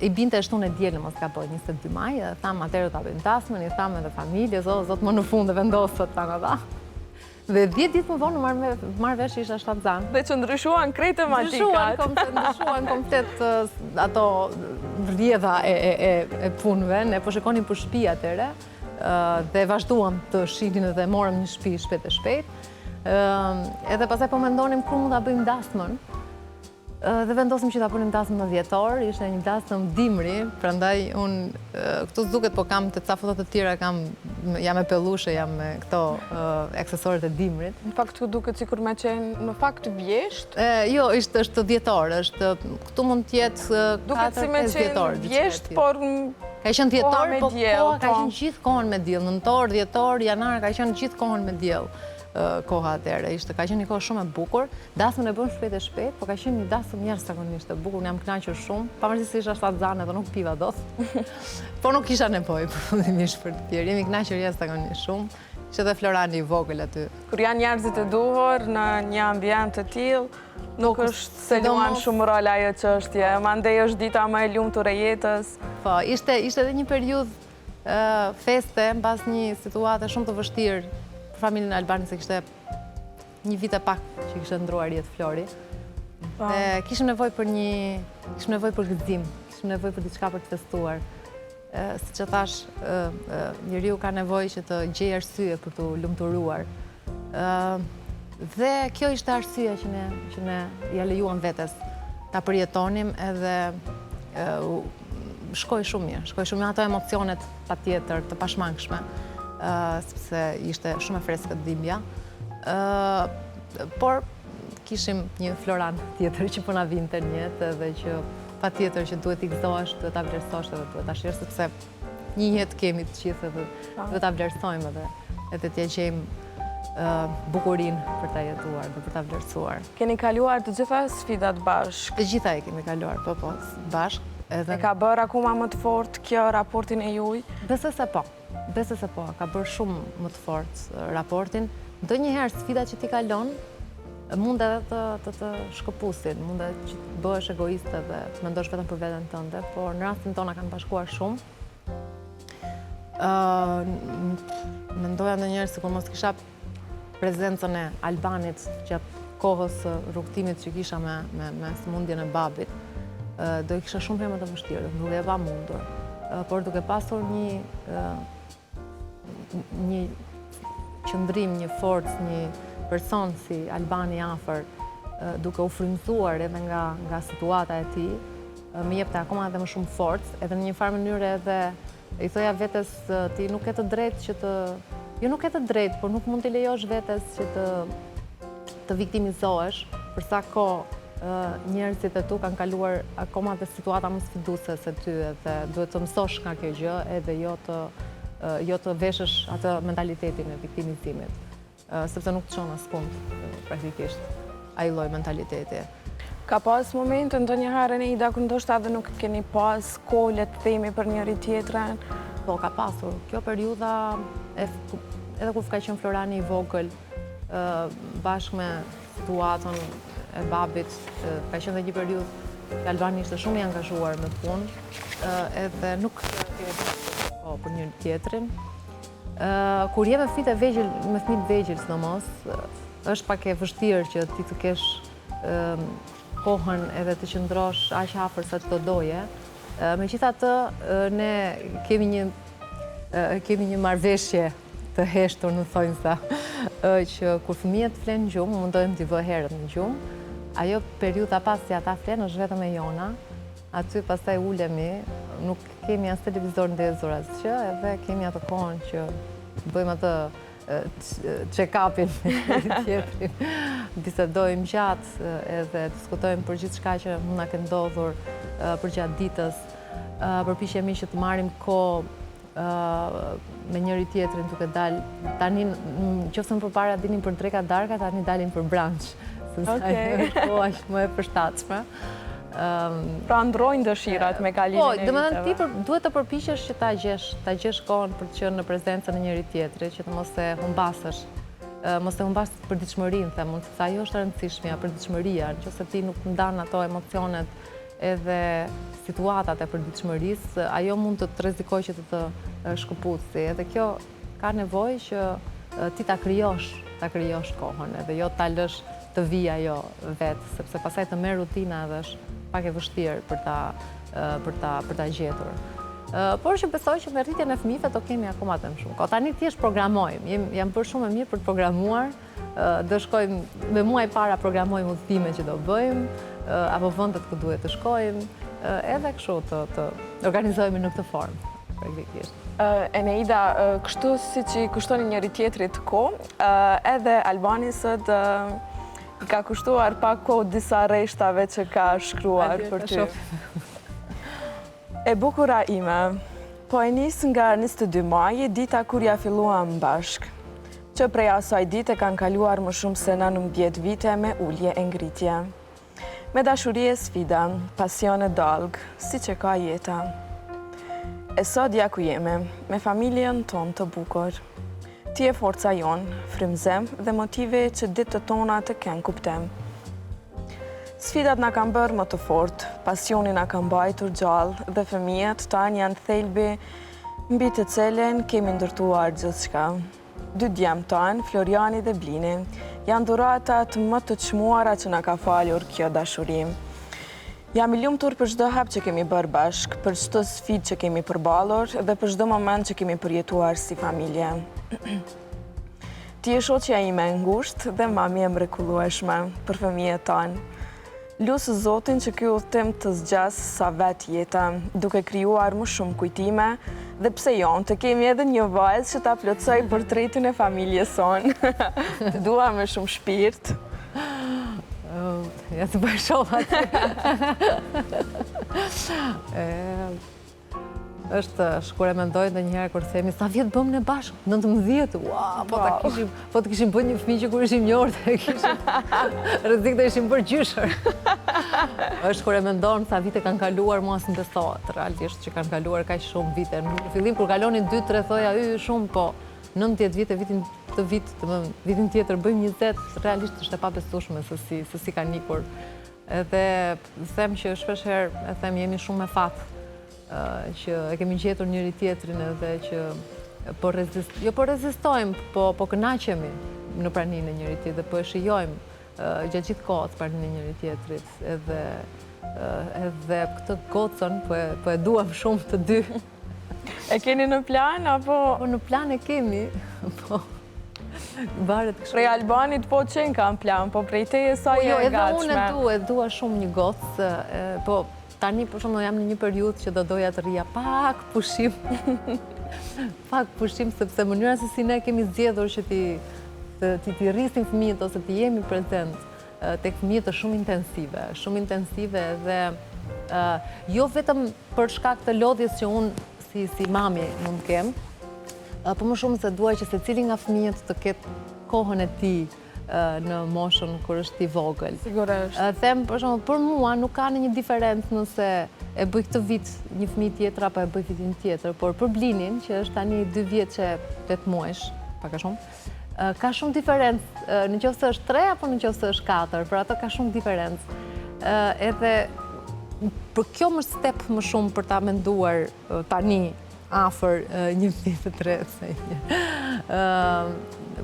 I binte shtunë e dielën, mos gaboj, 22 maj, thamë atëherë ta bëjmë tasmën, i thamë edhe familje, zot më në fund e vendosët thamë ata. Dhe 10 ditë më vonë marrë vesh isha shtatzan. Dhe që ndryshuan krejt tematikat. Ndryshuan komplet ato rrjedha e punëve, ne po shikonim për shtëpi atëherë, dhe vazhduam të shihnin dhe morëm një shtëpi shpejt e shpejt. Edhe pastaj po mendonim ku mund ta bëjmë dasmën. Dhe vendosim që ta bënim dasmën në dhjetor, ishte një dasmë dimri, prandaj unë këtu s'duket, po kam të ca foto të tjera, jam me pellushe, jam me këto aksesorët e dimrit. Në fakt këtu duket sikur me qenë në fakt vjesht? Jo, është dhjetor, këtu mund të jetë 4-5 dhjetor. Duket si me qenë vjesht, por ka qenë dhjetor, po ka qenë gjithë kohën me diell, nëntor, dhjetor, janar, ka qenë gjithë kohën me diell. Koha atëherë, ka qenë një kohë shumë e bukur, dasmën e bën shpejt e shpejt, po ka qenë një dasmë jashtëzakonisht e bukur, jam kënaqur shumë, pavarësisht se isha shtatzane dhe nuk piva dot, po nuk kisha nevojë përfundimisht për të pirë, jemi kënaqur jashtëzakonisht shumë, ishte edhe Florani i vogël aty. Kur janë njerëzit e duhur në një ambient të tillë, nuk është se luan shumë rol ajo çështje, mandej është dita më e lumtur e jetës. Po, ishte edhe një periudhë feste mbas një situate shumë të vështirë për familjen e Albanit, se kishte një vit e pak që kishte ndruar jetë Flori. Kishim nevojë për gëzim, kishim nevojë për diçka për të festuar. si që thash, njeriu ka nevojë që të gjejë arsye për të lumturuar. Dhe kjo ishte arsyeja që ne ja lejuam vetes ta përjetonim edhe shkoi shumë mirë ato emocionet patjetër të pashmangshme, sepse ishte shumë e freskët dhimbja. Por kishim një Floran tjetër që po na vinte në jetë dhe që patjetër që duhet t'i gëzohesh, duhet ta vlerësosh edhe duhet ta shihesh sepse një jetë kemi të gjithë dhe duhet ta vlerësojmë edhe t'ia gjejmë bukurinë për ta jetuar dhe për ta vlerësuar. Keni kaluar të gjitha sfidat bashkë? Të gjitha e kemi kaluar, po, bashkë. E ka bërë akoma më të fortë kjo raportin e juaj? Besoj se po, ka bërë shumë më të fortë raportin. Ndonjëherë sfidat që ti kalon mund edhe të shkëpusin, mund edhe që të bëhesh egoiste dhe të mendosh vetëm për veten tënde, por në rastin tonë kanë bashkuar shumë. Mendoja ndonjëherë sikur mos kisha prezencën e Albanit gjatë kohës rrugtimit që kisha me sëmundjen e babit, do i kisha shumë herë më të vështirë, nuk e pamundur, por duke pasur një qëndrim, një forcë, një person si Albani afër, duke u frymzuar edhe nga situata e tij, më jepte akoma edhe më shumë forcë, edhe në një farë mënyrë edhe i thoja vetes ti nuk ke të drejtë që të jo nuk ke të drejtë, por nuk mund t'i lejosh vetes që të viktimizohesh, për sa kohë njerëzit e tu kanë kaluar akoma dhe situata më sfiduese se ty edhe duhet të mësosh nga kjo gjë edhe jo të veshësh atë mentalitetin e viktimizimit. Sepse nuk të qonë askund, praktikisht, ai lloj mentaliteti. Ka pas momente ndonjëherë në Ida, kur ndoshta edhe nuk keni pas kohë le të themi për njëri tjetrën? Po, ka pasur. Kjo periudha, edhe kur ka qenë Florani i vogël, bashkë me situatën e babit, ka qenë dhe një periudhë që Albani ishte shumë i angazhuar me punë, edhe nuk kemi për njëri tjetrin. Kur je me fëmijë të vegjël sidomos, është pak e vështirë që ti të kesh kohën edhe të qëndrosh aq afër sa çdo doje. Megjithatë, ne kemi një marrëveshje të heshtur në thonjza, që kur fëmijët flenë gjumë, mundohem t'i vë herët në gjumë. Ajo periudha pas që ata flenë është vetëm e jona. Aty pastaj ulemi, nuk kemi as televizor ndezur asgjë, edhe kemi atë kohën që bëjmë atë check-upin me tjetrin, bisedojmë gjatë edhe diskutojmë për gjithçka që mund na ketë ndodhur përgjatë ditës. Përpiqemi që të marrim kohë me njëri tjetrin duke dalë. Tani, nëse përpara dilnin për dreka darka, tani dalin për brunch. Sepse po është më e përshtatshme. Pra ndrojnë dëshirat me kalimin e viteve. Po, domethënë ti duhet të përpiqesh që ta gjesh kohën për të qenë në prezencën e njëri tjetrit, që të mos e humbasësh. Mos e humbas përditshmërinë, them unë, sepse ajo është e rëndësishmja, përditshmëria, nëse ti nuk ndan ato emocionet edhe situatat e përditshmërisë, ajo mund të rrezikojë që të shkëputësi. Edhe kjo ka nevojë që ti ta krijosh kohën, edhe jo ta lësh të vijë ajo vetë, sepse pastaj të merr rutina edhe është pak e vështirë për ta gjetur. Por që besoj që me rritjen e fëmijëve do kemi akoma të shumë kohë. Tani thjesht programojmë, jam bërë shumë e mirë për të programuar, do shkojmë me muaj para programojmë udhëtimet që do bëjmë, apo vendet ku duhet të shkojmë, edhe kështu të organizohemi në këtë formë, praktikisht. Eneida, kështu siç i kushtoni njëri tjetrit kohë, edhe Albani sot i ka kushtuar pak kohë disa rreshtave që ka shkruar për ty. E bukura ime, po e nis nga 22 maj, dita kur ja filluam bashk, që prej asaj dite kanë kaluar më shumë se 19 vite me ulje e ngritje. Me dashuri e sfida, pasion e dalg, si që ka jeta. E sot ja ku jeme, me familjen tonë të bukur. Ti e forca jonë, frymzem dhe motive që ditët tona të kenë kuptem. Sfidat na kanë bërë më të fortë, pasioni na kanë mbajtur gjallë dhe fëmijët tanë janë thelbi mbi të cilën kemi ndërtuar gjithçka. Dy djemt tanë, Floriani dhe Blini, janë dhuratat më të çmuara që na ka falur kjo dashuri. Jam i lumtur për çdo hap që kemi bërë bashk, për çdo sfidë që kemi përballur dhe për çdo moment që kemi përjetuar si familje. Ti je shoqja ime e ngushtë dhe mami e mrekullueshme për fëmijët tanë. Lusë Zotin që ky udhtim të zgjas sa vetë jeta, duke krijuar më shumë kujtime dhe pse jo, të kemi edhe një vajzë që ta plotësoj portretin e familjes sonë. Të dua me shumë shpirt. Ja të bashkova është shkur e mendoj dhe njëherë kur themi sa vjetë bëm në bashkë, 19, po të kishim bën një fëmijë që kur ishim një orë të kishim rrezik të ishim bërë gjyshër. Është kur e mendon sa vite kanë kaluar, mua s'm besohet realisht që kanë kaluar kaq shumë vite. Në fillim kur kalonin 2-3 thoja shumë, po 19 vite vitin tjetër bëjmë 20, realisht është e pabesueshme se si ka nikur. Edhe them që shpesh herë e them jemi shumë me fat që e kemi gjetur njëri tjetrin edhe që po rezistojmë, po kënaqemi në praninë e njëri tjetrit, po e shijojmë gjatë gjithë kohës praninë e njëri tjetrit, edhe këtë gocën po e duam shumë të dy. E keni në plan apo? Po në plan e kemi, po varet kështu. Prej Albanit po qenë kam plan, po prej teje sa je e gatshme. Edhe unë e dua shumë një gocë, po tani për shembull jam në një periudhë që do doja të rrija pak pushim. Pak pushim sepse mënyra se si ne kemi zgjedhur që ti rrisim fëmijët ose të jemi prezent tek fëmijët është shumë intensive dhe jo vetëm për shkak të lodhjes që unë si mami mund të kem, po më shumë se dua që secili nga fëmijët të ketë kohën e tij në moshën kur është i vogël. Sigurisht. Them për shembull, për mua nuk ka një diferencë nëse e bëj këtë vit një fëmijë tjetër apo e bëj vitin tjetër, por për Blinin, që është tani 2 vjeç e 8 muajsh, pak a shumë, ka shumë diferencë nëse është 3 apo nëse është 4, për ato ka shumë diferencë. Edhe për kjo më step më shumë për ta menduar tani afër një fëmijë të tretë se një.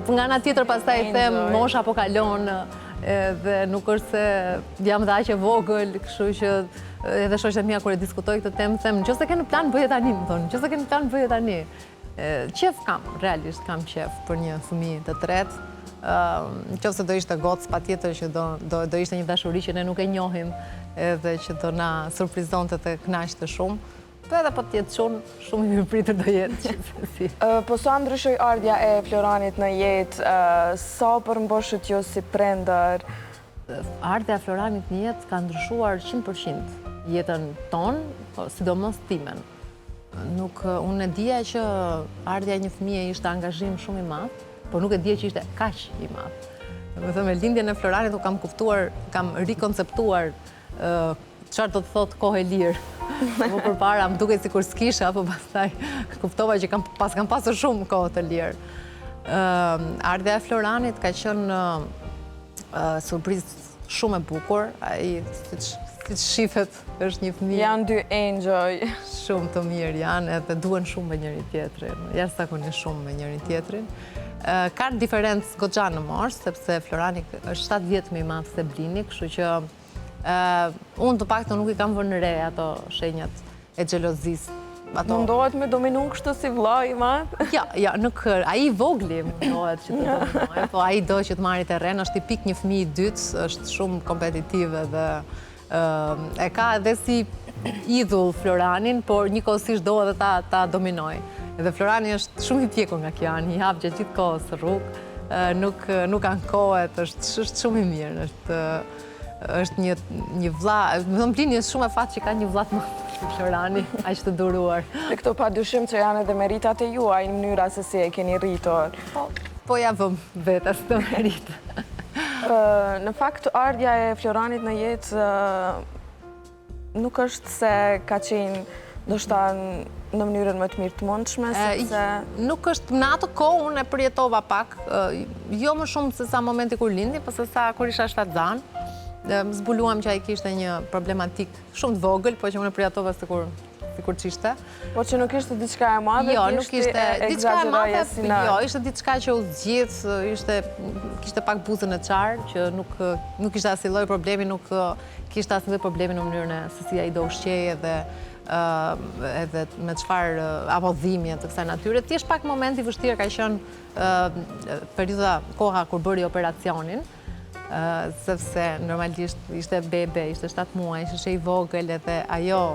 Nga ana tjetër pastaj them mosha po kalon dhe nuk është se jam dhe aq e vogël, kështu që edhe shoqja mia kur e diskutoj këtë temë them nëse ke në plan bëje tani, më thonë, nëse ke në plan bëje tani. Qef kam, realisht kam qef për një fëmijë të tretë. Nëse do ishte gocë, patjetër që do ishte një dashuri që ne nuk e njohim edhe që do na surprizonte të kënaqte shumë. Po edhe po t'jetë shumë i mirëpritur do jetë. Po sa ndryshoi ardha e Floranit në jetë, sa përmboshët ju si prindër? Ardha e Floranit në jetë ka ndryshuar 100% jetën tonë, sidomos timen. Unë e dija që ardha e një fëmije ishte angazhim shumë i madh, por nuk e dija që ishte kaq i madh. Me thënë, me lindjen e Floranit u kam kuptuar, kam rikonceptuar çfarë do të thotë kohë e lirë. Po përpara më duket sikur s'kisha, po pastaj kuptova që kam pasur shumë kohë të lirë. Ardha e Floranit ka qenë surprizë shumë e bukur. Ai siç shifet është një fëmijë. Janë 2 enjoy. Shumë të mirë janë edhe duhen shumë me njëri tjetrin. Jashtëzakonisht shumë me njëri tjetrin. Ka diferencë goxha në moshë, sepse Florani është 7 vjet më i madh se Blini, kështu që unë të paktën nuk i kam vënë re ato shenjat e xhelozisë. Mundohet me dominu kështu si vllai i madh? Ja, nuk, ai i vogli mundohet që të dominojë, po ai do që të marrë terren, është tipik një fëmijë i dytë, është shumë kompetitiv dhe e ka edhe si idhull Floranin, por njëkohësisht do edhe ta dominojë. Edhe Florani është shumë i pjekur nga kjo anë, i hap gjatë gjithë kohës rrugë, nuk ankohet, është shumë i mirë, është një vlla, më thënë Blini është shumë e fat që ka një vlla të madh Florani, aq të duruar. Dhe këto padyshim që janë edhe meritat e juaj në mënyra se si e keni rritur. Po ja vëm vetes të meritë. Në fakt, ardha e Floranit në jetë nuk është se ka qenë ndoshta në mënyrën më të mirë të mundshme, sepse nuk është në atë kohë unë e përjetova pak, jo më shumë se sa momenti kur lindi, por se sa kur isha shtatzan. Zbuluam që ai kishte një problematik shumë të vogël, po që unë e përjetova sikur sikur që ishte. Po që nuk ishte diçka e madhe, Jo, nuk ishte diçka e madhe, jo, ishte diçka që u zgjidh, kishte pak buzën e qarë, që nuk ishte asnjë lloj problemi, nuk kishte asnjë lloj problemi në mënyrën e se si ai do ushqej edhe me çfarë apo dhimbje të kësaj natyre. Thjesht pak moment i vështirë ka qenë periudha koha kur bëri operacionin, sepse normalisht ishte bebe, ishte 7 muaj, ishte i vogël edhe ajo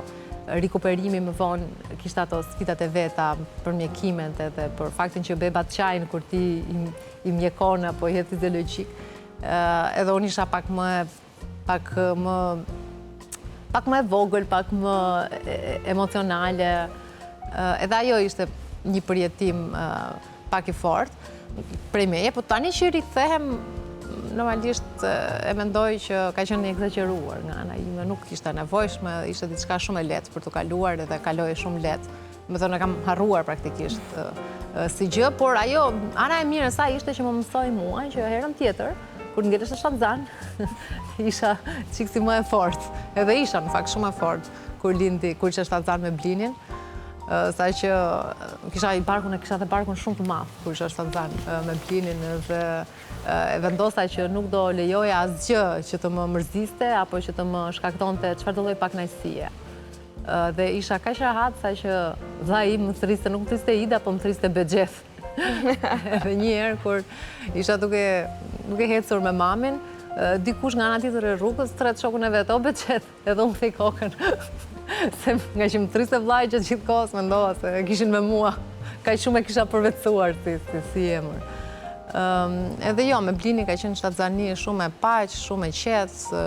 rikuperimi më vonë kishte ato sfidat e veta për mjekimet edhe për faktin që bebat qajnë kur ti i mjekon apo jetë fiziologjik. Edhe unë isha pak më e vogël, pak më emocionale. Edhe ajo ishte një përjetim pak i fortë prej meje, po tani që rikthehem, normalisht e mendoj që ka qenë egzageruar nga ana ime, nuk ishte nevojshme, ishte diçka shumë e lehtë për të kaluar edhe kaloi shumë lehtë. Me thonë, e kam harruar praktikisht si gjë, por ajo, ana e mirë e saj ishte që më mësoi mua që herën tjetër, kur ngelesh në shtatzan, isha çik si më e fortë. Edhe isha në fakt shumë e fortë kur isha shtatzan me Blinin, sa që kisha dhe barkun shumë të madh kur isha shtatzan me Blinin dhe e vendosa që nuk do lejoja asgjë që të më mërziste apo që të më shkaktonte çfarëdo lloj pakënaqësie. Dhe isha kaq rahat sa që vlla im më thriste, nuk më thriste Ida, po më thriste Bexheth. Edhe një herë kur isha duke hecur me mamin, dikush nga ana tjetër e rrugës tret shokun e vet, o Bexheth, edhe unë thej kokën. Se nga që më thriste vllai gjatë gjithë kohës mendova se e kishin me mua. Kaq shumë e kisha përvetësuar si emër. Edhe jo, me Blini ka qenë shtatzani shumë e paq, shumë e qetë,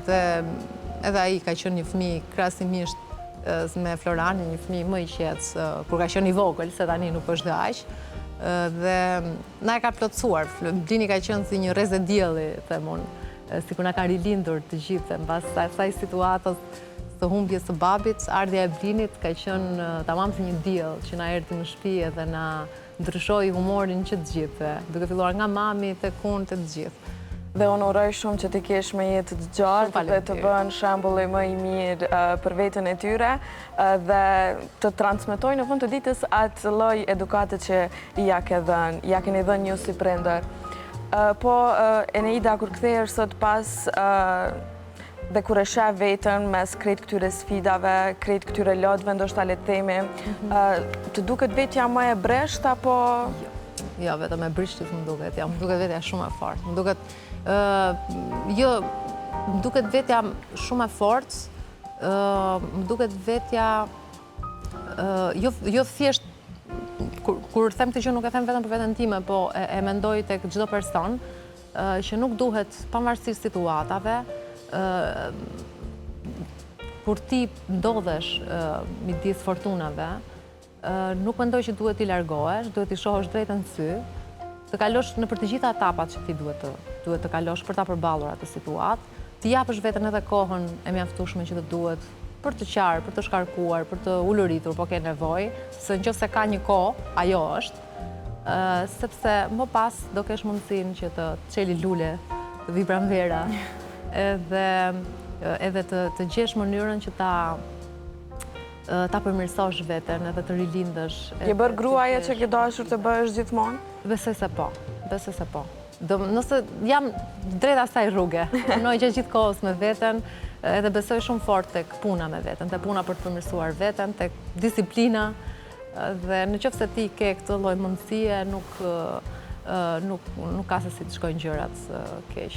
dhe edhe ai ka qenë një fëmijë krahasimisht me Floranin, një fëmijë më i qetë, kur ka qenë i vogël, se tani nuk është dhe aq. Dhe na e ka plotësuar. Blini ka qenë si një rrezë dielli, them unë, sikur na ka rilindur të gjithë, mbas asaj situatës të humbjes së babit, ardhja e Blinit ka qenë tamam si një diell që na erdhi në shtëpi edhe na ndryshoi humorin që të gjithëve, duke filluar nga mami tek unë te të gjithë. Dhe unë uroj shumë që ti kesh me jetë të gjatë dhe të bën shembull më i mirë për veten e tyre dhe të transmetojnë në fund të ditës atë lloj edukate që ja keni dhënë ju si prindër. Po Eneida, kur kthehesh sot pas dhe kur e sheh veten mes krejt këtyre sfidave, krejt këtyre lotëve, ndoshta le të themi, të duket vetja më e breshtë apo Jo, vetëm e brishtit më duket, më duket vetja shumë e fortë. Më duket vetja shumë e fortë, më duket vetja, jo thjesht, kur them këtë gjë nuk e them vetëm për veten time, po e mendoj tek çdo person, që nuk duhet, pavarësisht situatave, kur ti ndodhesh midis fortunave, nuk mendoj që duhet t'i largohesh, duhet t'i shohësh drejt në sy, të kalosh në për të gjitha etapat që ti duhet të kalosh për ta përballur atë situatë, t'i japësh veten edhe kohën e mjaftueshme që të duhet për të qarë, për të shkarkuar, për të uluritur, po ke nevojë, se nëse ka një kohë, ajo është, sepse më pas do kesh mundësinë që të çeli lule, të vi pranvera, edhe të gjesh mënyrën që ta përmirësosh veten edhe të rilindësh. Je bërë gruaja që ke dashur të bëhesh gjithmonë? Besoj se po. Nëse jam drejt asaj rruge, punoj gjatë gjithë kohës me veten, edhe besoj shumë fort tek puna me veten, tek puna për të përmirësuar veten, tek disiplina, dhe nëse ti ke këtë lloj mundësie, nuk ka se si të shkojnë gjërat keq.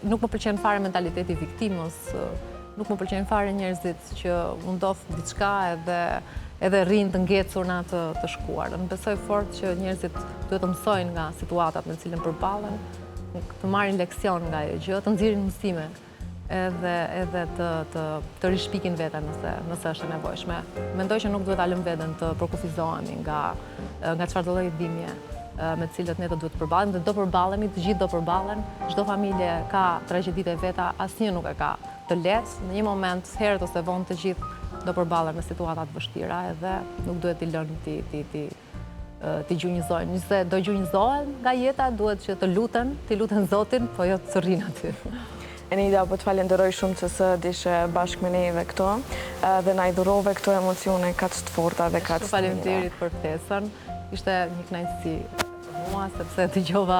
Nuk më pëlqen fare mentaliteti i viktimës. Nuk më pëlqejnë fare njerëzit që u ndodh diçka edhe rrinë të ngecur në atë të shkuarën. Besoj fort që njerëzit duhet të mësojnë nga situatat me të cilën përballen, të marrin leksion nga ajo gjë, të nxjerrin mësime, edhe të rishpikin veten nëse është e nevojshme. Mendoj që nuk duhet ta lëmë veten të përkufizohemi nga çfarëdo lloji dhimbje me të cilët ne do duhet të përballemi dhe do përballemi, të gjithë do përballen. Çdo familje ka tragjeditë e veta, asnjë nuk e ka të lehtë. Në një moment, herët ose vonë, të gjithë do përballen me situata të vështira edhe nuk duhet t'i lënë t'i gjunjëzojnë. Nëse do gjunjëzohen nga jeta, duhet që t'i luten Zotin, po jo të rrinë aty. Enida, po të falenderoj shumë që së dishe bashkë me neve këto dhe na i dhurove këto emocione kaq të forta dhe kaq të mira. Faleminderit për ftesën. Ishte një kënaqësi mua sepse dëgjova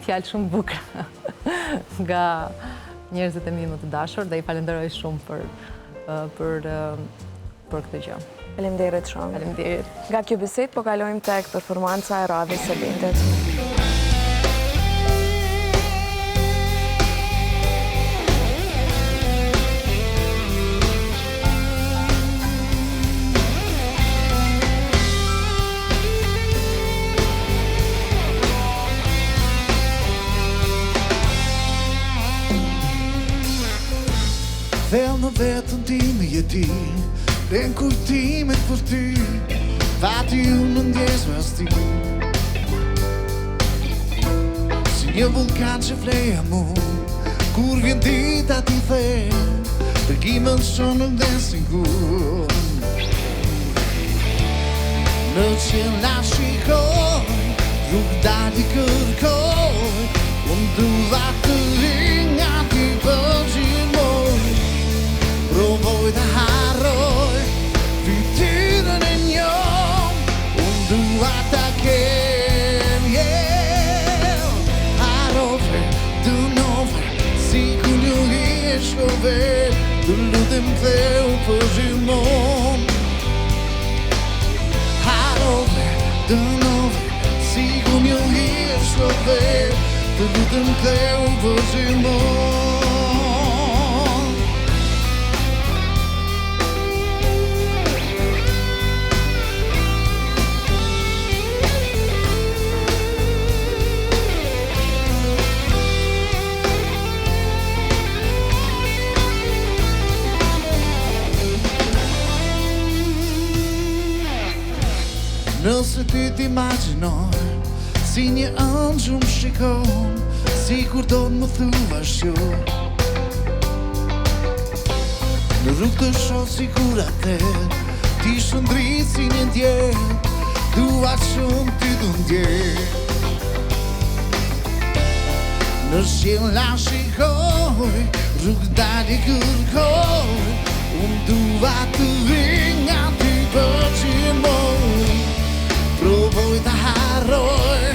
fjalë shumë bukura nga njerëzit e mi më të dashur dhe i falenderoj shumë për këtë gjë. Faleminderit shumë. Faleminderit. Nga kjo bisedë po kalojmë tek performanca e radhës së Bindit. Thellë në vetën time jeti, dhe në kujtimet për ty, fati unë në ndjes me sti. Si një vulkan që fleja mu, kur vjen dita ti the, tërgimën shumë nuk dhe sigur. Në qenë la shikoj, rrug dalë i kërkoj, unë duva të ringa ti përgjimoj. Provoj të harroj fytyrën e njom, unë dua ta kem, harrove, dënove, si ku një hishkove, të lutem ktheu përgjimon. Harrove, dënove, si ku një hishkove, të lutem ktheu përgjimon. Nëse ty t'imaginoj, si një ëndë më shikon, si kur do më thuva shjo. Në rrug të shoh si kur atë, ti shëndrit si një ndjet, dua shumë ty du ndjet. Në qiell la shikoj, rrug dali kërkoj, unë dua të vinga ty përgjimoj. Provoj të harroj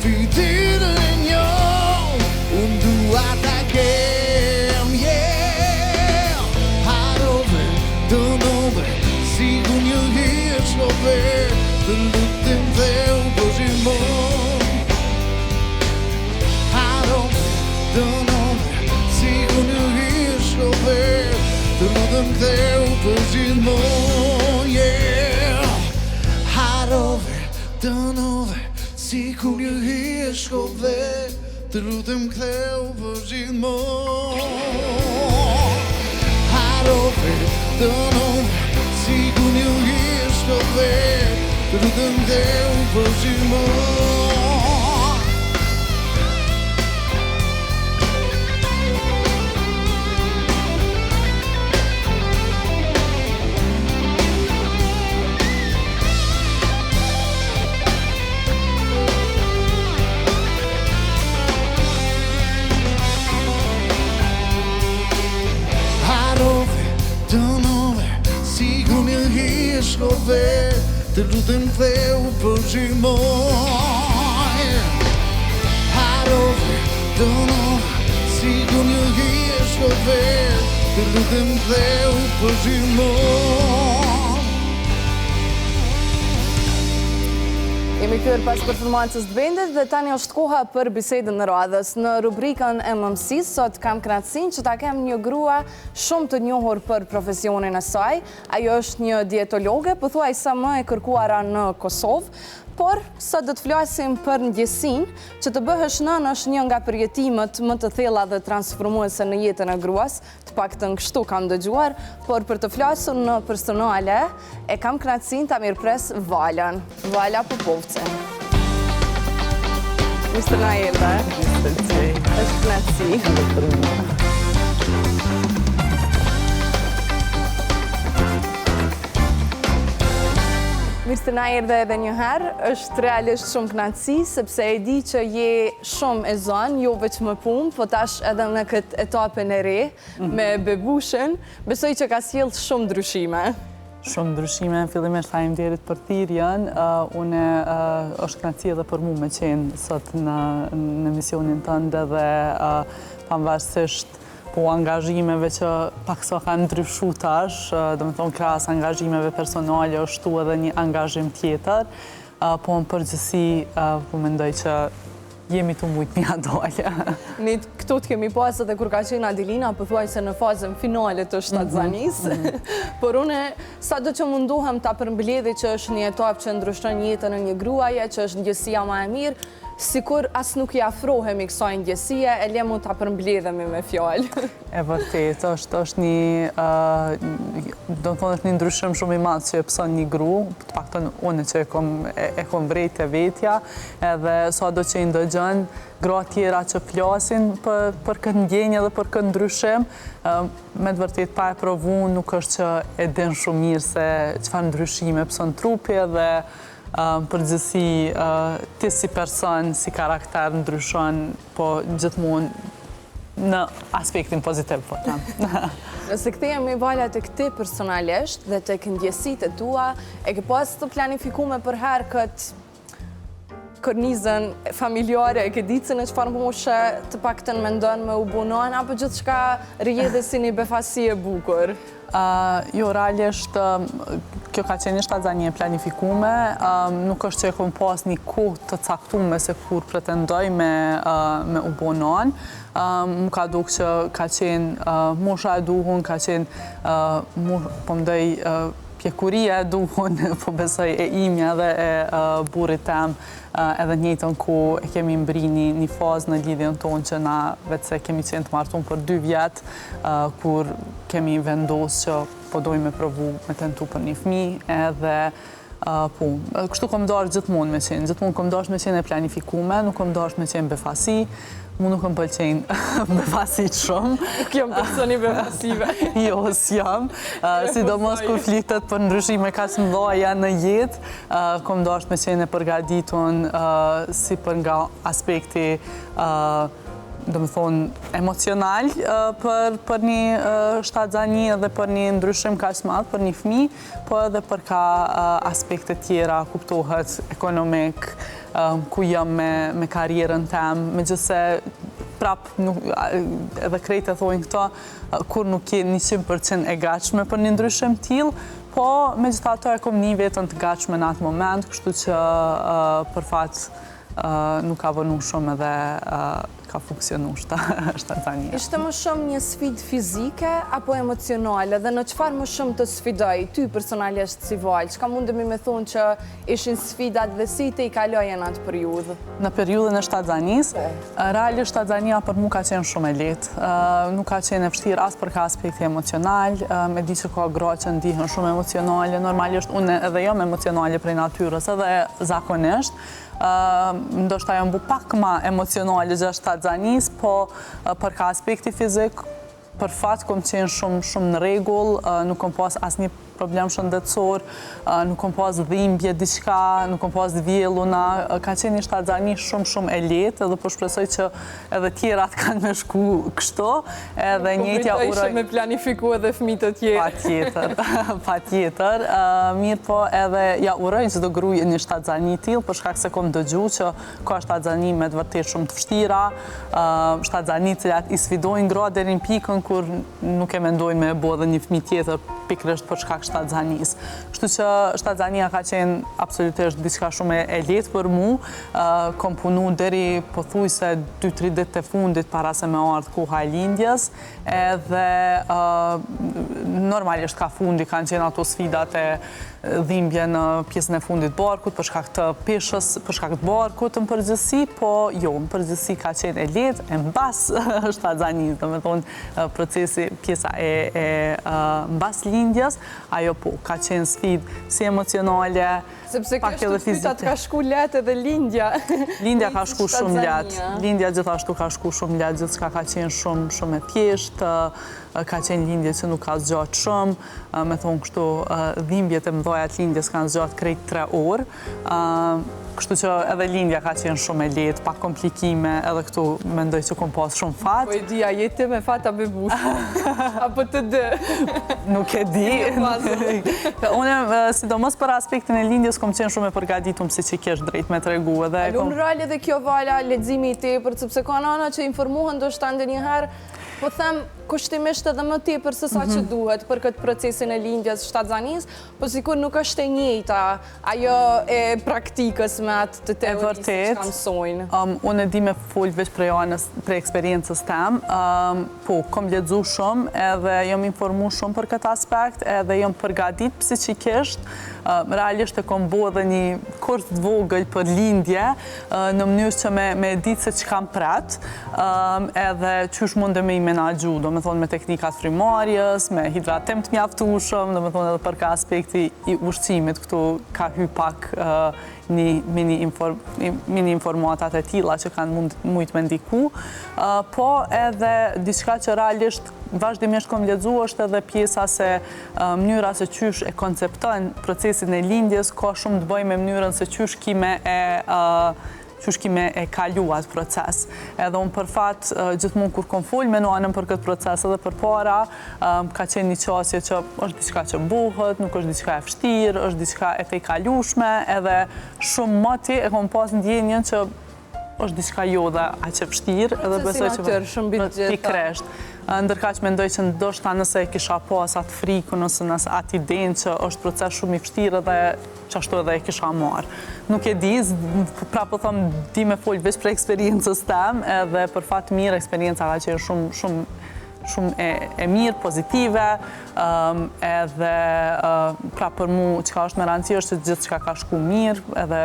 fytyrën e njom, unë dua ta kem, harrove, dënove, si ku një hishkove, të lutem ktheu përgjimon. Harrove, dënove, si ku një hishkove, të lutem ktheu përgjimon, harrove, dënove, si ku një hishkove, të lutem ktheu përgjimon. Harrove, dënove, si ku një hishkove, të lutem ktheu përgjimon. Hishkove, të lutem ktheu përgjimoj. Harrove, dënove, si ku një hishkove, të lutem ktheu përgjimoj. Jemi kthyer pas performancës të Bindit dhe tani është koha për bisedën e radhës. Në rubrikën e mëmësisë sot kam kënaqësinë që ta kem një grua shumë të njohur për profesionin e saj. Ajo është një dietologe, pothuajse më e kërkuara në Kosovë. Por, sot do të flasim për ndjesinë që të bëhesh nën është një nga përjetimet më të thella dhe transformuese në jetën e gruas, të paktën kështu kam dëgjuar, por për të flasur në personale, e kam kënaqësinë ta mirëpres Valën, Vala Popovci. Mirë se na erdhe. Është kënaqësi. Mirë se na erdhe edhe një herë, është realisht shumë kënaqësi, sepse e di që je shumë e zonë, jo veç më punë, po tash edhe në këtë etapën e re, me bebushën, besoj që ka sjellë shumë ndryshime. Shumë ndryshime, fillimisht faleminderit për thirrjen. Unë është kënaqësi edhe për mua me qenë sot në misionin tënd dhe pavarësisht po angazhimeve që paksa kanë ndryshu tash, do të thonë krahas angazhimeve personale është tu edhe një angazhim tjetër, po në përgjithësi po mendoj që jemi të mujtë mja dollë. Ne këtu të kemi pas edhe kur ka qenë Adelina, pëthuaj se në fazën finale të shtatzanisë, por une sa do që munduhem ta përmbledhi që është një etapë që ndryshon jetën e një gruaje, që është ndjesia ma e mirë, sikur as nuk i afrohemi kësaj ndjesie, e le mund ta përmbledhemi me fjalë. E vërtet, është një, do të thonë është një ndryshim shumë i madh që e pëson një gru, të paktën unë që e kom vrejt e vetja, edhe sa do që i ndëgjën, gra tjera që flasin për këtë ndjenjë dhe për këtë ndryshim, me të vërtet pa e provu nuk është që e din shumë mirë se çfarë ndryshime pëson trupi dhe përgjithësi ti si person, si karakter ndryshon, po gjithmonë në aspektin pozitiv, po them. Nëse kthehemi vala të këti personalisht dhe të ndjesitë e tua, e ke pas të planifikuar për herë këtë kornizën familjare, e ke ditë se në çfarë moshe të paktën mendon me u bunon, apo gjithçka rrjedhë si një befasi e bukur? Jo, realisht, kjo ka qenë një shtatzanie planifikume, nuk është që e kom pas një kohë të caktume se kur pretendoj me u bonon. Më ka duk që ka qenë mosha e duhun, ka qenë, po mdoj, pjekuria e duhun, po besoj e imja dhe e burit tem, edhe njëtën ku e kemi mbri një fazë në lidhjen tonë që na vetë se kemi qenë të martun për 2 vjetë, kur kemi vendosë që po dojmë me provu me tentu për një fëmijë, edhe po, kështu kom darë gjithmonë me qenë. Gjithmonë kom darë me qenë e planifikume, nuk kom darë me qenë befasi. Mu nuk më pëlqenjë befasit shumë. Nuk jam personi befasive. Jo, s'jam. Sidomos kur flitet për ndryshime ka që mëdha në jetë, kom dashur me qenë e përgatitun si për nga aspekti do më thonë emocional për një shtatzani dhe për një ndryshim ka që madh për një fëmijë, po edhe për ka aspekte tjera, kuptohet ekonomik, ku jam me karierën tem, megjithse prap edhe krejt e thojnë këto, kur nuk je 100% e gatshme për një ndryshim t'il, po megjithatë e kom një vetën të gatshme në atë moment, kështu që për fat nuk ka vënu shumë edhe ka funksionu shtatzania. Ishte më shumë një sfidë fizike apo emocionale dhe në çfarë më shumë të sfidoj ty personalisht si valë? Çka mundemi me thonë që ishin sfidat dhe si të i kaloje në atë periudhë? Në periudhën e shtatzanisë, realisht shtatzania për mu ka qenë shumë e lehtë. Nuk ka qenë e vështirë as për ka aspekti emocional, me di që ka gra që ndihen shumë emocionale, normalisht unë edhe jam emocionale prej natyrës edhe zakonisht, ndoshta jam bu pak ma emocionale gjatë shtatzanisë, po për ka aspekti fizik, për fat kom qenë shumë në rregull, nuk kom pas asnjë problem shëndetësor, nuk kom pas dhimbje diçka, nuk kom pas vjelluna, ka qenë një shtatzani shumë e lehtë, edhe po shpresoj që edhe tjerat kanë me shku kështu, edhe njëjtja uroj. Po me planifiku edhe fëmijët e tjerë. Patjetër, mirë po edhe ja uroj çdo gruaje një shtatzani tillë, për shkak se kom dëgju që ka shtatzani me të vërtet shumë të vështira, shtatzani të cilat i sfidojnë gra deri në pikën kur nuk e mendojnë me bo edhe një fëmijë tjetër pikërisht për shkak shtatzanisë. Kështu që shtatzania ka qenë absolutisht diçka shumë e lehtë për mua. Kom punu deri pothuajse 2-3 ditë të fundit para se me ardhë koha e lindjes, edhe normalisht ka fundi kanë qenë ato sfidat e dhimbje në pjesën e fundit barkut për shkak të peshës, për shkak të barkut në përgjithësi, po jo, në përgjithësi ka qenë e lehtë, e mbas shtatzanisë, do të thonë procesi, pjesa e mbas lindjes, ajo po, ka qenë sfidë si emocionale, sepse pak kështu edhe sfidat fizike. ka shku lehtë edhe lindja. Lindja ka shku shumë lehtë. Lindja gjithashtu ka shku shumë lehtë, gjithçka ka qenë shumë e thjeshtë, ka qenë lindje që nuk ka zgjatë shumë, me thonë kështu dhimbjet e mëdhaja të lindjes kanë zgjatë krejt 3 orë, kështu që edhe lindja ka qenë shumë e lehtë, pa komplikime, edhe këtu mendoj që kom pas shumë fat. Po e di, a jete me fat a me bush? Apo të dë? Nuk e di. Unë, sidomos për aspektin e lindjes, kom qenë shumë e përgatitur psikikisht drejt me tregu. Lunë rol edhe kjo vala leximi i tepër, sepse ka nana që informohen ndoshta ndonjëherë, po them kushtimisht edhe më tepër se sa që duhet për këtë procesin e lindjes shtatzanis, po sikur nuk është e njëjta ajo e praktikës me atë të teorisë që ka mësojnë. Unë e di me fol veç për eksperiencës tem, po, kom lexu shumë edhe jam informu shumë për këtë aspekt, edhe jam përgatit psikikisht, realisht e kom bo edhe një kurs të vogël për lindje, në mënyrë që me ditë se që kam pret, edhe qysh mund me i menagju, do me thonë me teknikat frimarjes, me hidratim të mjaftueshëm, do me thonë edhe për ka aspekti i ushqimit, këtu ka hy pak një mini informatat e tilla që kanë mujt me ndiku, po edhe diçka që realisht vazhdimisht kom lexu është edhe pjesa se mënyra se qysh e konceptojnë procesin e lindjes ka shumë të bëjë me mënyrën se qysh kime e kalu atë proces. Edhe unë për fat, gjithmonë kur kom fol me nonën për këtë proces edhe për para, ka qenë një qasje që është diçka që buhet, nuk është diçka e vështirë, është diçka e tejkalueshme, edhe shumë moti e kom pas ndjenjen që është diçka jo dhe aq e vështirë, edhe besoj që pikërisht. Ndërka që mendoj që ndoshta nëse e kisha pas atë frikën ose nëse atë idenë që është proces shumë i vështirë dhe qashtu edhe e kisha marrë. Nuk e di, pra po thëmë di me folë veç për eksperiencës tem, edhe për fatë mirë eksperjenca ka qenë shumë e mirë, pozitive, edhe pra për mu që ka është me rëndësi është që gjithë që ka shku mirë, edhe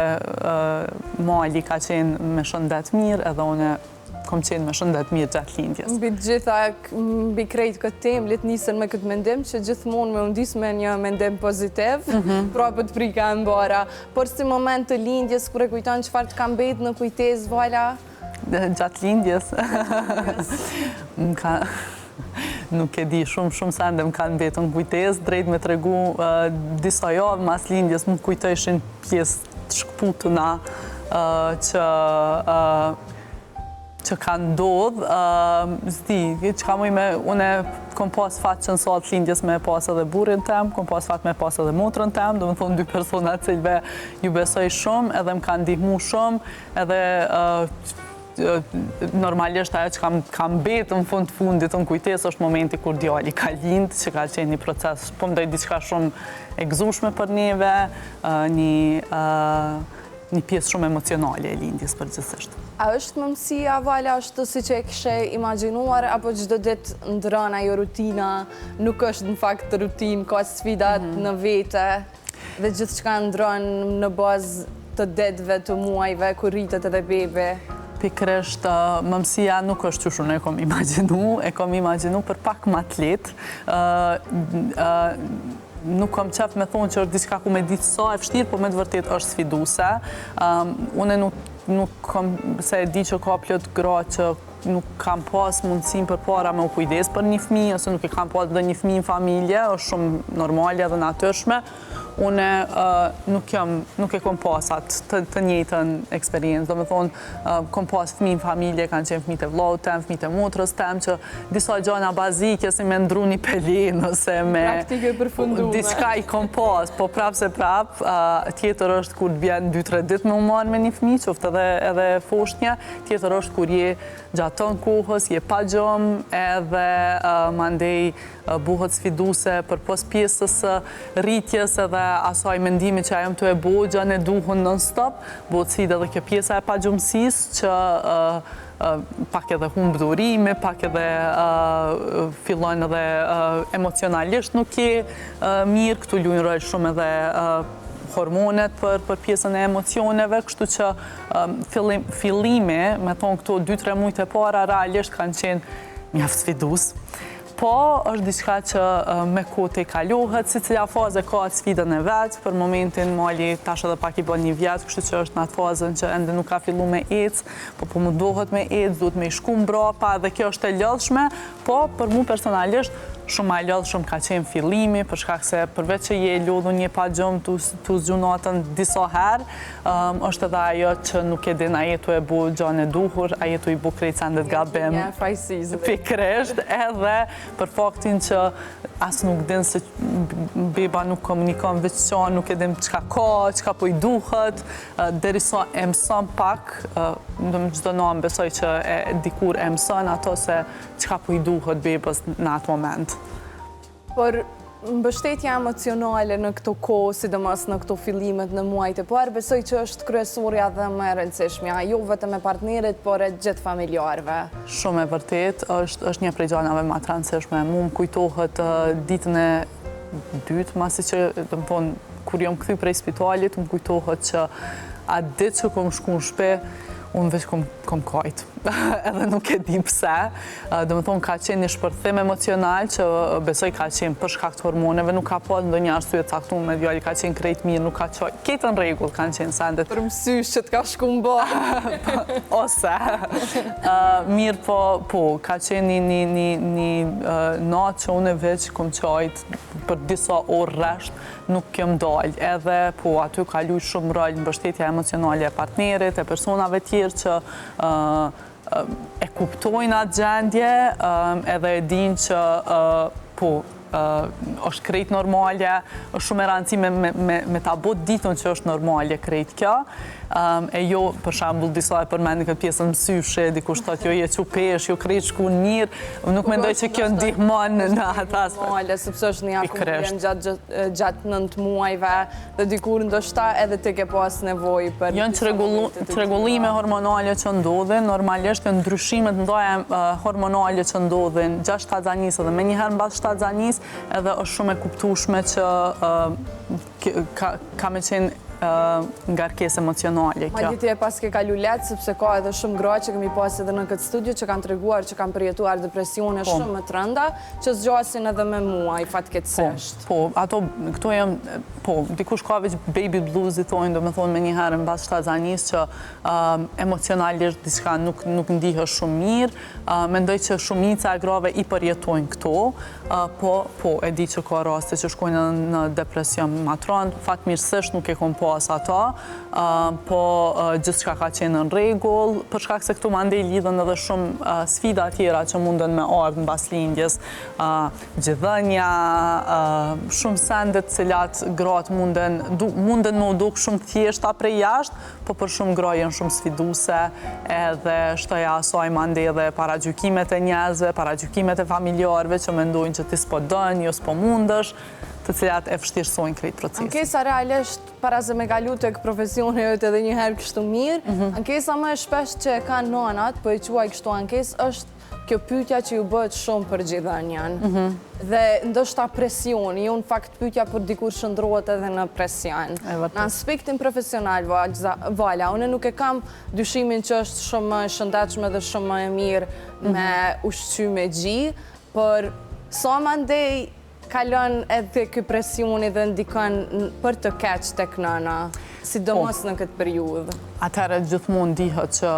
mali ka qenë me shëndet mirë, edhe une kom qenë me shëndet mirë gjatë lindjes. Mbi gjitha, mbi krejt këtë temë, letë nisën me këtë mendim që gjithmonë me undis me një mendim pozitiv, pra për të prika e mbara. Por si moment të lindjes, kur e kujton çfarë të kam bet në kujtesë, vala? Gjatë lindjes? Nuk e di, shumë sende më kanë betë në kujtesë, drejt me tregu disa javë mas lindjes më kujtojshin pjesë të shkputuna që kanë ndodhë, zdi, që ka me, une kom pas fat që në satë lindjes me pas edhe burin tem, kom pas fat me pas edhe motrën tem, do më thonë 2 persona cilve ju besoj shumë, edhe më kanë ndihmu shumë, edhe normalisht ajo që kam betë në fundit në kujtes është momenti kur djali ka lindë, që ka qenë një proces, po më dojtë diçka shumë e gëzueshme për neve, një pjesë shumë emocionale e lindjes përgjithsisht. A është mëmësia, vala, është si që e këshe imaginuar, apo çdo ditë ndron ajo rutina, nuk është në fakt rutin, ka sfidat në vete, dhe gjithë që ka ndron në bazë të ditëve, të muajve, kur rritet edhe bebe? Pikërisht, mëmësia nuk është që shumë e kom imaginu për pak më të letë. Nuk kam qef me thonë që është diçka ku me ditë sa e vështirë, po me të vërtet është sfiduse. Une nuk kam, se e di që ka plot gra që nuk kam pas mundësin për para me u kujdes për një fëmijë, ose nuk e kam pas dhe një fëmijë në familje, është shumë normale dhe natyrshme. Une nuk e kom pas atë të njëjtën eksperiencë. Do me thonë, kom pas fëmijë në familje, kanë qenë fëmijët e vllaut tem, fëmijët e motrës tem, që disa gjana bazike si me ndru një pelin, ose me... Praktike përfundume. Diçka i kom pas, po prap se prap, tjetër është kur bjen 2-3 ditë me u marrë me një fëmijë, qoftë edhe foshnja, tjetër është kur je gjaton kohës, je pa gjom, edhe mandej buhet sfiduse për pos pjesës rritjes edhe asaj mendimi që ajëm të e bogja në duhun non-stop, buhet si edhe kjo pjesa e pa gjumësis që pak edhe humbë durime, pak edhe fillon edhe emocionalisht nuk je mirë, këtu luajnë rol shumë edhe hormonet për pjesën e emocioneve, kështu që fillimi, me thonë këto 2-3 mujtë e para, realisht kanë qenë mjaft sfidus. Po, është diçka që me kohë të kalohet, si cila fazë ka atë sfidën e vetë, për momentin mali tash edhe pak i bën 1 vjet, kështu që është në atë fazën që ende nuk ka fillu me ecë, po mundohet me ecë, duhet me i shku mbrapa, dhe kjo është e lodhshme, po për mu personalisht shumë e lodhshëm ka qenë fillimi, për shkak se përveç që je lodhur një pa gjumë tu zgjunatën disa herë, është edhe ajo që nuk e din a jetu e bu gjanë e duhur, a jetu i bu krejt sendet gabim. Pikresht, edhe për faktin që as nuk din se beba nuk komunikon veç qa, nuk e din qka po i duhet, derisa e mëson pak, në çdo nanë besoj që dikur e mëson ato se qka po i duhet bebës në atë moment. Por mbështetja emocionale në këto kohë, sidomos në këto fillimet në muajt e parë, besoj që është kryesorja dhe më e rëndësishmja, jo vetëm me partnerit, por e gjithë familjarëve. Shumë e vërtet, është një prej gjanave më të rëndësishme. Mu më kujtohet ditën e dytë, masi që, do më thonë, kur jom kthy prej spitalit, më kujtohet që atë ditë që kom shku në shtëpi, unë veç kom kajt, edhe nuk e di pse. Do më thonë, ka qenë një shpërthim emocional që besoj ka qenë për shkak të hormoneve, nuk ka pas ndonjë arsye të caktuar me djali, ka qenë krejt mirë, nuk ka qenë, ketë në rregull kanë qenë sendet. Për mësysh që t'ka shku mbarë. Ose, mirë po, ka qenë një natë që unë veç kom qajt për disa orë rresht, nuk kem dalë, edhe po aty ka luajtur shumë rol mbështetja emocionale e partnerit, e personave tjerë që e kuptojnë atë gjendje, edhe e dinë që po është krejt normale, është shumë e rëndësishme me ta bot ditën që është normale krejt kjo. E jo, për shembull, disa e përmendin këtë pjesën mësyshe, dikush thotë jo je çupesh, jo krejt shkon mirë, nuk mendoj që kjo ndihmon në atë aspekt. Normale, sepse është një akumulim gjatë 9 muajve, dhe dikur ndoshta edhe ti ke pas nevojë për... Janë çrregullime hormonale që ndodhin, normalisht janë ndryshimet ndaja hormonale që ndodhin gjatë shtatzanisë dhe menjëherë mbas shtatzanisë, edhe është shumë e kuptueshme që ka me qenë ngarkesë emocionale kjo. Madje ti e pas ke kalu letë, sepse ka edhe shumë gra që kemi pas edhe në këtë studio që kanë treguar që kanë përjetuar depresione shumë më të rënda, që zgjasin edhe me muaj fatkeqësisht. Po, ato këto janë, po, dikush ka veç baby blues i thonë, do me thonë me njëherë në bas shtatzanisë që emocionalisht diçka nuk ndihesh shumë mirë, mendoj që shumica e grave i përjetojnë këto, po e di që ka raste që shkojnë në depresion matron, fatmirësisht nuk e kom pas ato, po gjithçka ka qenë në rregull, për shkak se këtu mandej lidhen edhe shumë sfida tjera që munden me ardhë mbas lindjes, gjithdhënia, shumë sende të cilat gratë munden me u duk shumë thjeshta prej jashtë, po për shumë gra janë shumë sfiduese, edhe shtoja asaj mandej edhe paragjykimet e njerëzve, paragjykimet e familjarëve që mendojnë që ti s'po don, jo s'po mundesh, të cilat e vështirësojnë krejt procesin. Ankesa realisht, para se me kalu tek profesioni jot edhe një herë kështu mirë, ankesa më e shpesh që e kanë nënat, po e quaj kështu ankesë, është kjo pyetja që ju bëhet shumë për gjithënjan. Dhe ndoshta presioni, jo në fakt pyetja për dikur shndrohet edhe në presion. Në aspektin profesional, Vala, unë nuk e kam dyshimin që është shumë më e shëndetshme dhe shumë më e mirë me ushqyme gji, por sa mandej kalon edhe ky presioni dhe ndikon për të keq tek nëna, sidomos në këtë periudhë. Atëherë gjithmonë dihet që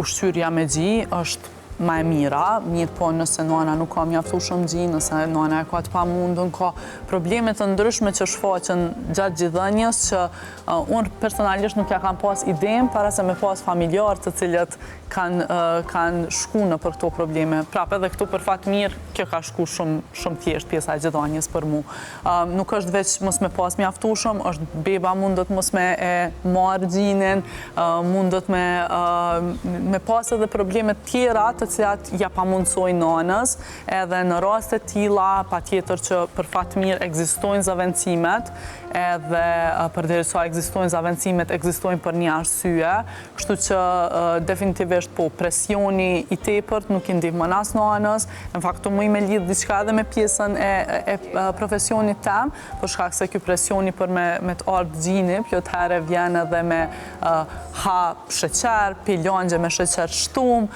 ushqyerja me gji është ma e mira, mirë po nëse nëna nuk ka mjaftueshëm gji, nëse nëna e ka të pamundun, ka probleme të ndryshme që shfaqen gjatë gjithdhënies që unë personalisht nuk ja kam pas idem para se me pas familjarë të cilët kanë shku në për këto probleme. Prap edhe këtu për fat mirë, kjo ka shku shumë thjesht pjesa e gjithdhënies për mu. Nuk është veç mos me pas mjaftueshëm, është beba mundet mos me e marrë gjinin, mundet me pas edhe probleme tjera të cilat ja pamundsojnë nënës, edhe në raste tilla patjetër që për fat mirë ekzistojnë zavendësimet, edhe përderisa ekzistojnë zavendësimet, ekzistojnë për një arsye, kështu që definitivisht po presioni i tepërt nuk i ndihmon as nënës, në fakt më me lidh diçka edhe me pjesën e profesionit tem, për shkak se ky presioni për me të ardhur gjini, plot herë vjen edhe me ha sheqer, pi langje me sheqer shtum,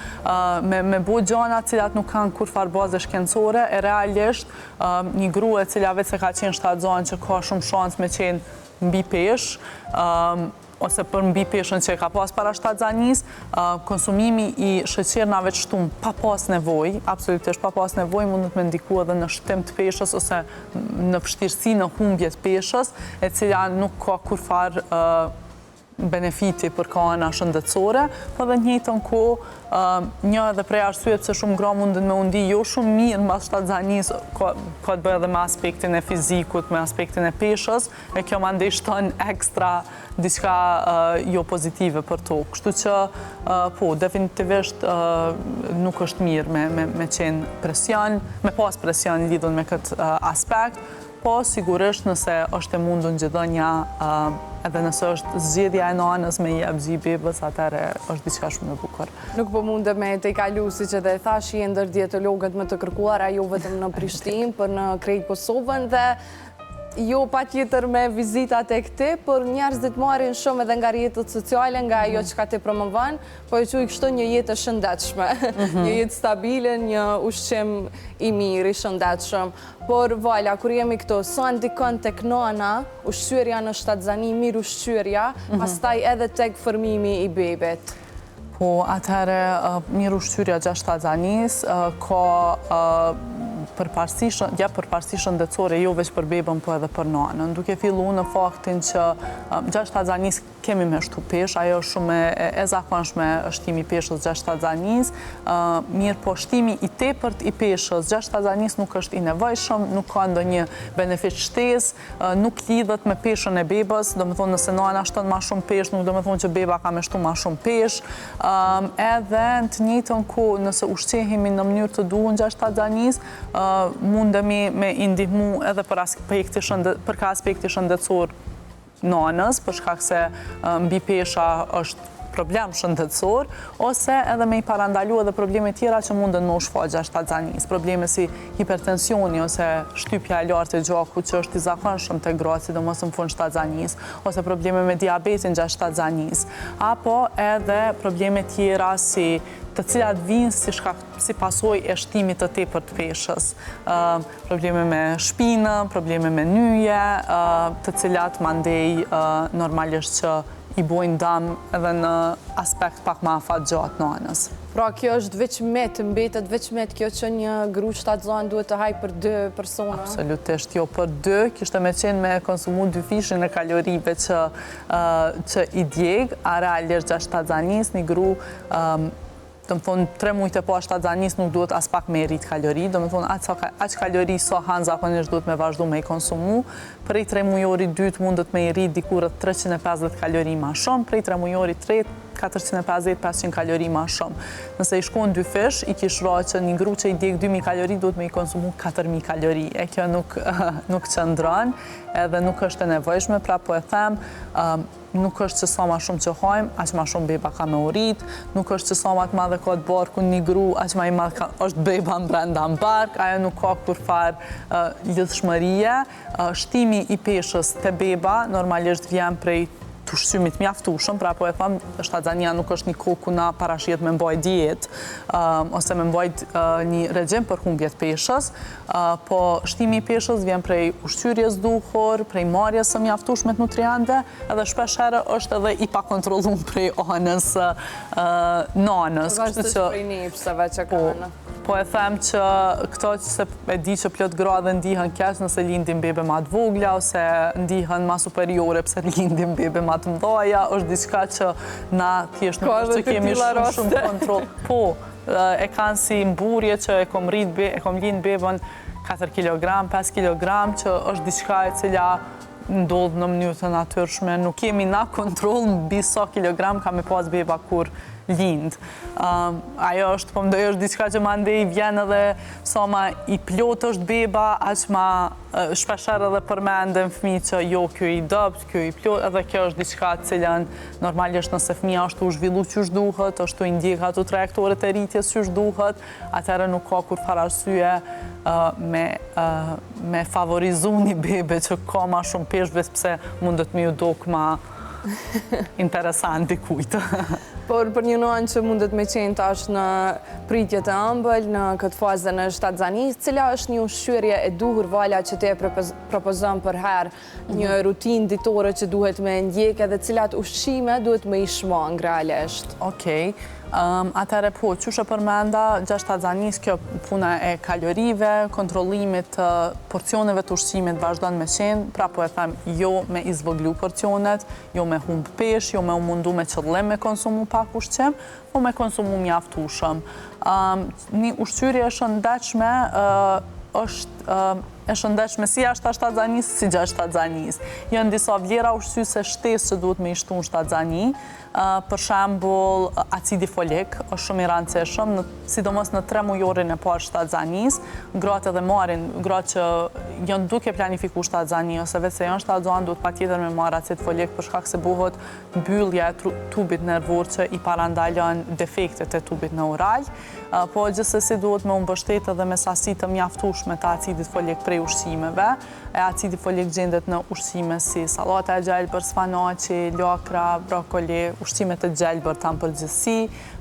me bo gjana cilat nuk kanë kur farë baze shkencore, e realisht një grua cila vetë se ka qenë shtatëzon që ka shumë shansë me qenë mbi pesh, ose për mbi peshën që ka pas para shtatëzanis, konsumimi i sheqernave të shtumë pa pas nevoj, absolutisht pa pas nevoj, mundet me ndiku edhe në shtim të peshës ose në vështirësi në humbje të peshës, e cila nuk ka kur farë benefiti për ka ana shëndetësore, po dhe njëjtën kohë një edhe prej arsyet pse shumë gra mundën me undi jo shumë mirë mbas shtatëzanis ka të bëjë edhe me aspektin e fizikut, me aspektin e peshës, e kjo mandej shton ekstra diçka jo pozitive për to. Kështu që po, definitivisht nuk është mirë me qenë presion, me pas presion lidhur me këtë aspekt, po sigurisht nëse është e mundur gjithonja edhe nëse është zgjedhja e nanës me jep zi bebës, atëherë është diçka shumë e bukur. Nuk po mundë me të i kalu, si që dhe thash, i ndër dietologët më të kërkuara jo vetëm në Prishtinë, për në krejt Kosovën dhe jo pa tjetër me vizitat e këti, për njerëzit marrin shumë edhe nga rjetët sociale, nga ajo që ka të promovon, po e që i kështu një jetë shëndetshme, një jetë stabile, një ushqim i mirë, i shëndetshëm. Por, vala, kur jemi këto, sa ndikon tek nana, ushqyerja në shtatzani, mirë ushqyerja, pastaj edhe tek fërmimi i bebet. Po, atëherë, mirë ushqyerja gjatë shtatzanis, ka përparësi shëndetësore, jo veç për bebën, po edhe për nanën. Duke fillu në faktin që gjatë shtatzanis kemi me shtu pesh, ajo është shumë e zakonshme shtimi peshës gjatë shtatzanis, mirë po shtimi i tepërt i peshës gjatë shtatzanis nuk është i nevojshëm, nuk ka ndonjë benefit shtesë, nuk lidhet me peshën e bebës, do me thonë nëse nana shton ma shumë pesh, nuk do me thonë që beba ka me shtu ma shumë pesh, edhe në të njëjtën kohë nëse ushqehemi në mënyrë të duhur gjatë shtatzanis, mundemi me indihmu edhe për ka aspekti shëndetësor nanës, për shkak se mbi pesha është problem shëndetësor, ose edhe me i parandalu edhe probleme tjera që mundën me u shfaq gjatë shtatzanis. Probleme si hipertensioni ose shtypja e lartë e gjakut që është i zakonshëm te gratë, sidomos në fund shtatzanis, ose probleme me diabetin gjatë shtatzanis, apo edhe probleme tjera si të cilat vinë si pasoj e shtimit të tepërt të peshës. Probleme me shpinë, probleme me nyje, të cilat mandej normalisht që i bojnë dam edhe në aspekt pak ma afat gjatë nanës. Pra kjo është veç met, mbetet veç met kjo që një gru shtatzan duhet të haj për 2 persona? Absolutisht, jo për 2, kishte me qenë me konsumu 2 fishin e kalorive që i djeg, a realisht gjatë shtatzanis një gru do më thonë 3 mujtë e po shtatzanis nuk duhet as pak me rrit kalori, do më thonë aq kalori sa hanë zakonisht duhet me vazhdu me i konsumu, prej 3 mujori 2 mundet me i rrit dikurët 350 kalori ma shumë, prej 3 mujori 3 450-500 kalori ma shumë. Nëse i shkon 2 fish, i kish ra që një gru që i djek 2000 kalori, duhet me i konsumu 4000 kalori. E kjo nuk qëndron, edhe nuk është e nevojshme, pra po e them, nuk është që sa ma shumë që hajmë, aq ma shumë beba ka me urit, nuk është që sa ma të madhe ka të barku një gru, aq ma i madhe është beba në brenda në bark, ajo nuk ka kur farë lidhshmërie. Shtimi i peshës të beba normalisht vjen prej të ushqymit mjaftueshëm, pra po e them, shtatzania nuk është një kohë ku na parashihet me mbajt dietë ose me mbajt një regjim për humbje të peshës, po shtimi i peshës vjen prej ushqyerjes duhur, prej marrjes së mjaftueshme të nutrientëve, edhe shpesh herë është edhe i pakontrolluar prej anës nanës. Kështu që prej nipsave që kanë. Po e them që këto që se e di që plot gra dhe ndihen keq nëse lindin bebe ma të vogla ose ndihen ma superiore pse lindin bebe ma të mdhaja, është diçka që na thjesht nuk është që kemi shumë kontroll. Po, e kanë si mburje që e kom lind bebën 4 kg, 5 kg, që është diçka e cila ndodh në mënyrë të natyrshme. Nuk kemi na kontroll mbi sa kilogram ka me pas beba kur lind. Ajo është, po mdoj është diçka që ma ndej vjen edhe sa ma i plot është beba, aq ma shpesher edhe përmenden fëmi që jo kjo i dopt, kjo i plot, edhe kjo është diçka cilën normalisht nëse fëmija është u zhvillu qysh duhet, është u indjek ato trajektoret e rritjes qysh duhet, atëherë nuk ka kur far arsye me favorizu një bebe që ka ma shumë peshë, pse mundet me ju dok ma interesant dikujt. Por për një nën që mundet me qenë tash në pritje të ëmbël, në këtë fazën e shtatzanisë, cila është një ushqyerje e duhur Vala që te propozon për herë, një rutinë ditore që duhet me ndjek edhe cilat ushqime duhet me i shmang realisht? Okej. Atëre po, qyshe përmenda, gjatë shtatzanisë kjo puna e kalorive, kontrollimit të porcioneve të ushqimit vazhdon me qenë, pra po e them jo me izvoglu porcionet, jo me humb pesh, jo me u mundu me qëllim me konsumu pak ushqim, po me konsumu mjaftueshëm. Një ushqyerje e shëndetshme është e shëndetshme si jashtë shtatzanisë, si gjatë shtatzanisë. Janë disa vlera ushqyese shtesë që duhet me i shtu në shtatzani. Për shembull, acidi folik është shumë i rëndësishëm, sidomos në 3 mujorin e parë shtatzanisë. Gratë edhe marrin, gratë që janë duke planifiku shtatzani ose vetë se janë shtatzan, duhet patjetër me marrë acid folik për shkak se bëhet mbyllje e tubit nervor që i parandalon defektet e tubit neural. Po gjithsesi duhet me u mbështet edhe me sasi të mjaftueshme të acidit folik prej ushqimeve. E acidi folik gjendet në ushqime si sallata e gjelbër, spanaqi, lakra, brokoli, ushqime të gjelbër të përgjithësi,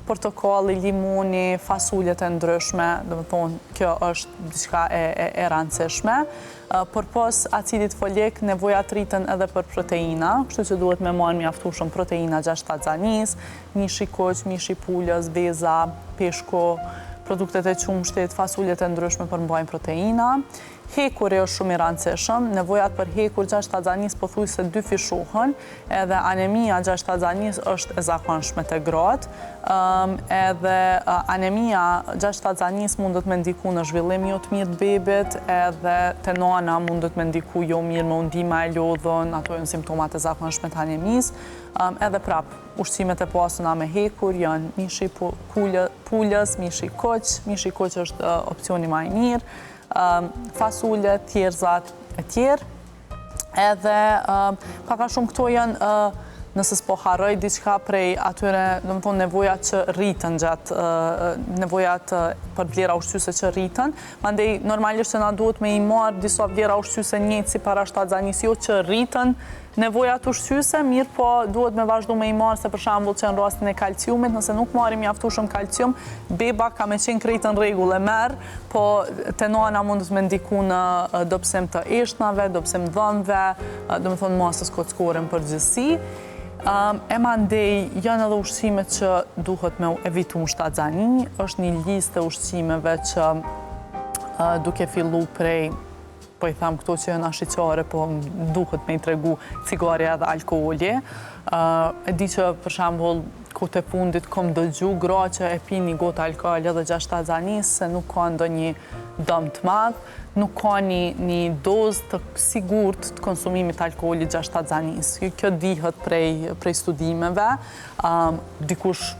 portokalli, limoni, fasuljet e ndryshme, do të thonë kjo është diçka e rëndësishme. Përpos acidit folik, nevojat rritën edhe për proteina, kështu që duhet me marrë mjaftueshëm proteina gjatë shtatzanisë, mishi koq, mishi pulës, veza, peshku, produktet e qumshtit, fasuljet e ndryshme për mbajnë proteina. Hekuri është shumë i rëndësishëm, nevojat për hekur gjatë shtatzanisë pothuajse dyfishohen, edhe anemia gjatë shtatzanisë është e zakonshme te gratë, edhe anemia gjatë shtatzanisë mundet me ndiku në zhvillim jo të mirë të bebit, edhe te nana mundet me ndiku jo mirë me undima e lodhën, ato janë simptomat e zakonshme të anemisë. Edhe prap, ushqimet e pasuna me hekur janë mishi pulës, mishi koq, mishi koq është opcioni më i mirë, fasullet, thjerrzat e tjerë. Edhe paka shumë këto janë, nëse s'po harroj diçka prej atyre, do të thonë nevojat që rritën gjatë, nevojat për vlera ushqyese që rritën. Mandej normalisht që na duhet me i marrë disa vlera ushqyese njëjtë si para shtatzanisë, jo që rritën nevojat ushqyese, mirë po duhet me vazhdu me i marrë, se për shembull që në rastin e kalciumit, nëse nuk marrim mjaftueshëm kalcium, beba ka me qenë krejt në rregull e merr, po te nana mundet me ndiku në dobësim të eshnave, dobësim dhëmbëve, do të thonë masës kockore në përgjithësi. E mandej janë edhe ushqimet që duhet me evitu në shtatzani, është një listë e ushqimeve që duke fillu prej, po i tham këto që janë ashqyqare, po duhet me i tregu cigaria dhe alkooli. E di që për shembull kohët e fundit kom dëgju gra që e pi një gotë alkool edhe gjatë shtatzanisë se nuk ka ndonjë dëm të madh, nuk ka një dozë të sigurt të konsumimit të alkoolit gjatë shtatzanisë. Kjo dihet prej studimeve. Dikush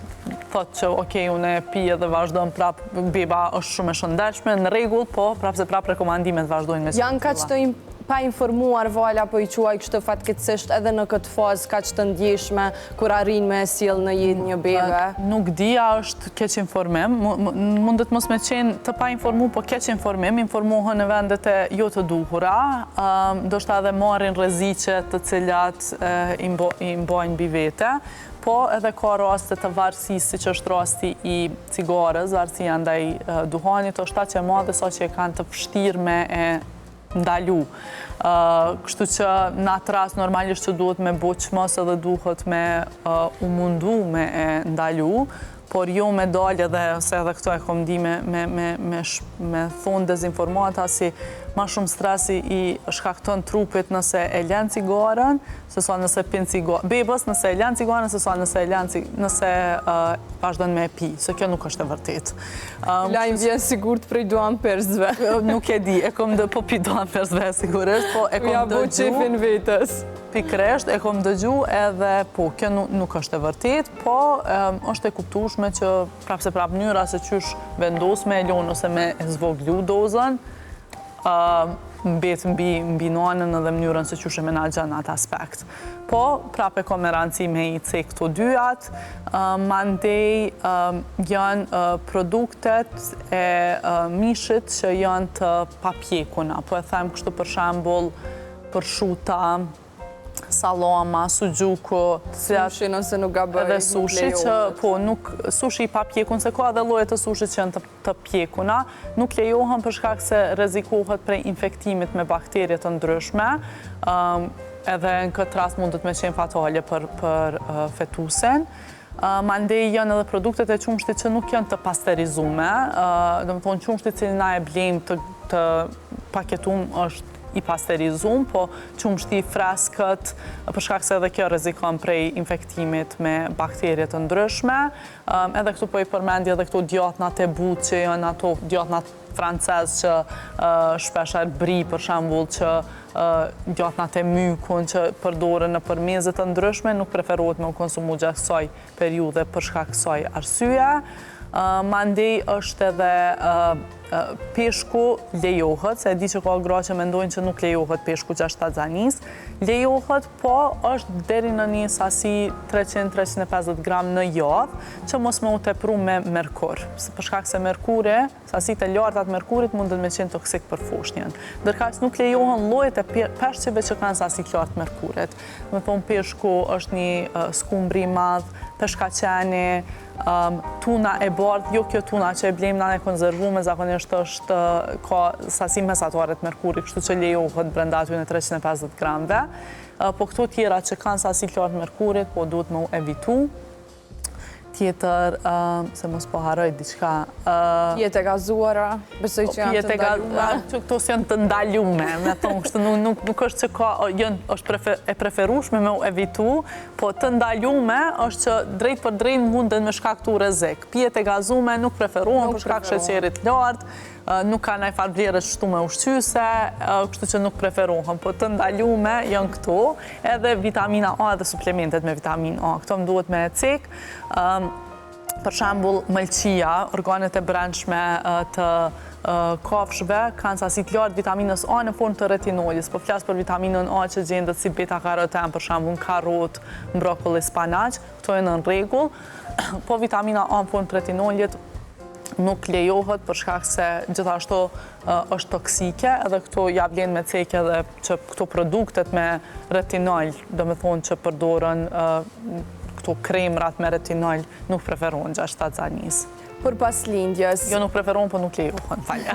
thotë që okej, unë e pi edhe vazhdojmë prap, beba është shumë e shëndetshme, në rregull, po prapse prap rekomandimet vazhdojnë me janë kaq të pa informuar Vala, po i quaj kështë fatkeqësisht edhe në këtë fazë kaq të ndjeshme kur arrin me sjell në jetë një bebe? Nuk dia është keq informim, mundet mos me qenë të pa informu, po keq informim, informohen në vendet e jo të duhura, ndoshta edhe marrin rreziqe të cilat i mbajnë mbi vete. Po edhe ka raste të varësisë, siç është rasti i cigares, varësia ndaj duhanit, është aq e madhe sa që e kanë të vështirë me e ndalu. Kështu që në atë rast normalisht që duhet me bo çmos edhe duhet me u mundu me e ndalu, por jo me dalje dhe, se edhe këto e kom di me thonë dezinformata, si ma shumë stresi i shkakton trupit nëse e lën cigaren, se sa nëse pin cigaren, bebës nëse e lën cigaren, se sa nëse vazhdon me e pi, se kjo nuk është e vërtet. Lajm vjen sigurt prej duamperzve. Nuk e di, e kom po pi duamperzve sigurisht, po e kom ja bo qefin vetës. Pikresht, e kom dëgju edhe po, kjo nuk është e vërtet, po është e kuptueshme që prapse prap mënyra se qysh vendos me e lon ose me e zvoglu dozën, mbet mbi nanën edhe mënyrën se qysh e menaxhon atë aspekt. Po, prap e kom me rëndësi me i cek këto dyat, mandej janë produktet e mishit që janë të papjekuna, po e them kështu për shembull përshuta, sallama, suxhuku, Sushi nëse nuk gaboj. edhe sushi që po nuk sushi pa pjekun se ka edhe lloje të sushit që janë të pjekuna, nuk lejohen për shkak se rrezikohet prej infektimit me bakterie të ndryshme. Edhe në këtë rast mund të me qenë fatale për fetusen. Mandej janë edhe produktet e qumshtit që nuk janë të pasterizume, do më thonë qumshtit që na e blejmë të paketum është i pasterizum, po qumshti freskët, për shkak se edhe kjo rrezikon prej infektimit me bakterie të ndryshme. Edhe këtu po i përmendi edhe këto djatnat e butë që janë ato djatnat francez që shpesher bri për shembull që djatnat e mykun që përdoren në përmezet të ndryshme nuk preferohet me u konsumu gjatë kësaj periudhe për shkak kësaj arsye. Mandej është edhe peshku lejohet, se e di që ka gra që mendojnë që nuk lejohet peshku 6 tazanis, lejohet, po është deri në një sasi 300-350 gram në javë, që mos me u tepru me merkur. Për shkak se merkuri, sasit e lartat merkurit mund të me qenë toksik për foshnjën. Ndërkaq nuk lejohen llojet e peshqive që kanë sasi të lartë merkurit. Me thonë peshku është një skumbri i madh, peshkaqeni, tuna e bardhë, jo kjo tuna që e blejmë në konzervume, zakonisht është ka sasi mesatare të merkurit, kështu që lejohet brenda aty në 350 gramve. Po këto tjera që kanë sasi të lartë merkurit, po duhet me u evitu. Tjetër, se mos po haroj diçka. Pjetë e gazuara, besoj që janë të ndalume. Këto janë të ndalume, me thonë, kështu nuk është që ka, është e preferueshme me u evitu, po të ndalume është që drejt për drejt mundën me shkaktu rrezik. Pjetë e gazume nuk preferohen për shkak sheqerit lartë, nuk ka ndaj farë vlerë shtu me ushqyse, kështu që nuk preferohen, po të ndalume janë këto, edhe vitamina A dhe suplementet me vitamin A. Këto më duhet me cek. Për shembull, mëlçia, organet e brendshme të kafshëve kanë sasi të lartë vitaminës A në formë të retinolis. Po flas për vitaminën A që gjendet si beta-karoten, për shembull në karrot, brokolli, spanaq, këto janë në rregull. Po vitamina A në formë të retinolit nuk lejohet për shkak se gjithashtu është toksike, edhe këto ja vlen me cek edhe që këto produktet me retinol, do me thonë që përdoren këto kremrat me retinol nuk preferohen 6 tazanis. Për pas lindjes. Jo nuk preferohen, po nuk lejohen, falja.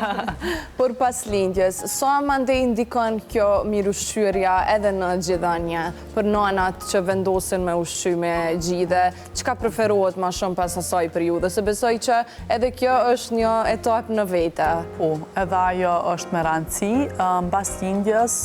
Për pas lindjes, sa mandej ndikon kjo mirëushqyrja edhe në gjithënje, për nanat që vendosin me ushqy me gjithë, çka preferohet ma shumë pas asaj periudhe, se besoj që edhe kjo është një etap në vete. Po, edhe ajo është me rëndësi. Mbas lindjes,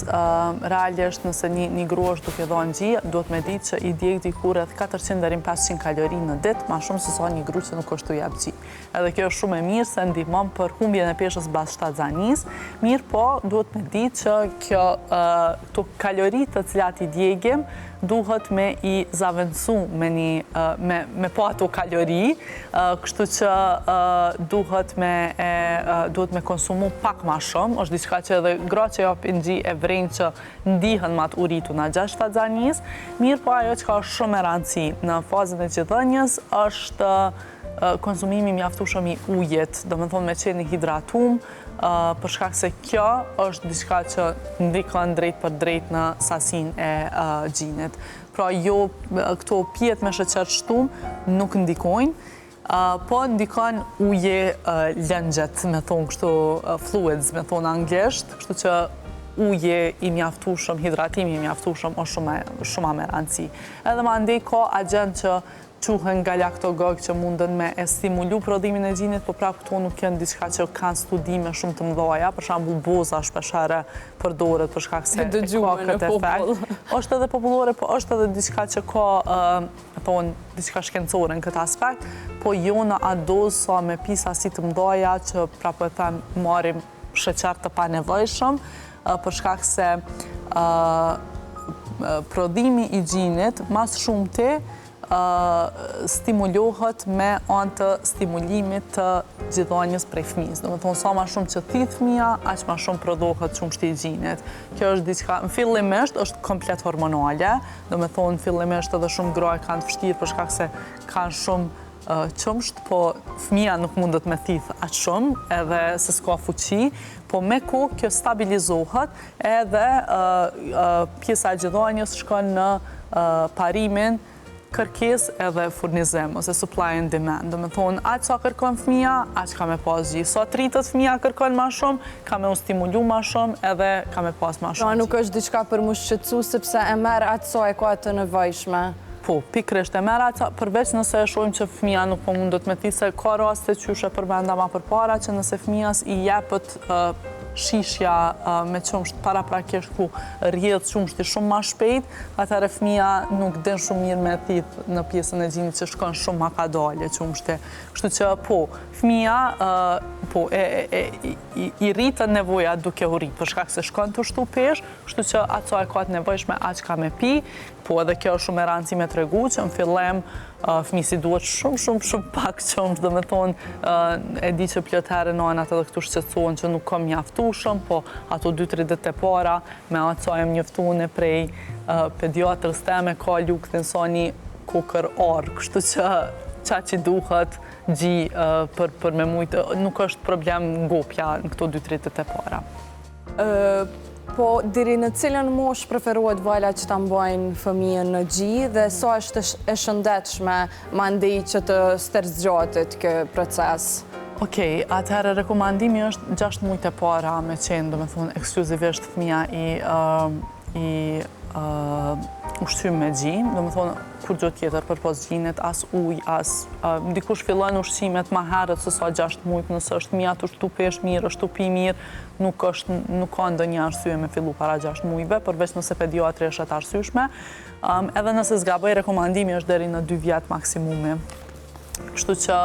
realisht nëse një grua është duke dhënë gjë, duhet me ditë që i djeg diku rreth 400 deri në 500 kalori në ditë, ma shumë se sa një grua që nuk është u jap gjë. Edhe kjo është shumë e mirë se ndihmon për humbjen e peshës mbas shtatzanis. Mirë po, duhet me ditë që këto kalori të cilat i djegim duhet me i zavendësu me po ato kalori, kështu që duhet me konsumu pak ma shumë, është diçka që edhe gra që japin gjë e vrejnë që ndihen ma të uritu në 6 shtatzanis. Mirë po, ajo që ka shumë e rëndësi në fazën e gjithënjës është konsumimi mjaftueshëm i ujit, do me thonë me qenë hidratum, për shkak se kjo është diçka që ndikon drejt për drejt në sasin e gjinit. Pra jo këto pjet me sheqer shtum nuk ndikojnë, po ndikon uje lëngjet, me thonë kështu fluids, me thonë anglisht, kështu që uje i mjaftueshëm, hidratimi i mjaftueshëm është shumë me rëndësi. Edhe mandej ka agent që quhen galaktogog që mundën me e stimulu prodhimin e gjinit, po prapë këto nuk janë diçka që kanë studime shumë të mëdha, për shembull boza shpeshherë përdoret për shkak se ka këtë efekt. Është edhe popullore, po është edhe diçka që ka diçka shkencore në këtë aspekt, po jo në atë dozë sa me pi sasi të mëdha që prapë e them marrim sheqer të panevojshëm, për shkak se prodhimi i gjinit mas shumti stimulohet me anë të stimulimit të gjithënjës prej fëmijës. Do me thonë, sa ma shumë që thith fëmija, aq ma shumë prodhohet qumshti i gjinit. Kjo është diçka, në fillimisht është komplet hormonale, do me thonë, fillimisht edhe shumë gra e kanë të vështirë për shkak se kanë shumë qëmsht, po fëmija nuk mundet me thith atë shumë, edhe se s'ka fuqi, po me kohë kjo stabilizohet edhe pjesa e gjithonjës shkon në parimin, kërkes edhe furnizim, ose supply and demand. Do me thonë, aqë sa kërkon fëmija, aqë ka me pas gjithë. Sa rritët fëmija kërkon ma shumë, ka me u stimulu ma shumë, edhe ka me pas ma shumë. Pra nuk është diçka për mu shqetësu, sepse e merë atë sa e ka të nevojshme. Po, pikrisht e merë atë, përveç nëse e shojmë që fëmija nuk po mundët me ti, se ka raste qyshe përmenda ma përpara, që nëse fëmijas i jepët shishja me qumsht para prakisht ku rjedhë qumshti shumë ma shpejt, atëherë fëmija nuk den shumë mirë me thith në pjesën e gjinit që shkon shumë ma ka dalje qumshti. Kështu që po, fëmija i rritën nevoja duke u rritë, për shkak se shkon të shtu pesh, kështu që ato e ka të nevojshme aq ka me pi, po edhe kjo është shumë e rëndësishme me tregu që në fillim fëmisi duhet shumë pak qumsh, do me thonë e di që plot herë nënat edhe këtu shqetësohen që nuk kam mjaftueshëm, po ato 2-3 ditë e para me atë sa jam njoftuar prej pediatrës teme ka luktin sa një kokër orë, kështu që që duhet gji për me mujtë, nuk është problem ngopja në këto 2-3 ditë e para. Po, diri në cilën mosh preferohet vala që ta mbajnë fëmijën në gji dhe sa është e shëndetshme mandej që të sterzgjatit kë proces? Okej, atëherë rekomandimi është 6 muajt e para me qenë, do me thonë, ekskluzivisht fëmija i ushqym me gji, do me thonë, kur gjë tjetër për pas gjinit, as uj, dikush fillon ushqimet ma herët se sa 6 muajt, nëse është fëmija të shtu pesh mirë, është të pi mirë, nuk ka ndonjë arsye me fillu para 6 muajve, përveç nëse pediatri është atë arsyeshme. Edhe nëse zgaboj, rekomandimi është deri në 2 vjet maksimumi. Kështu që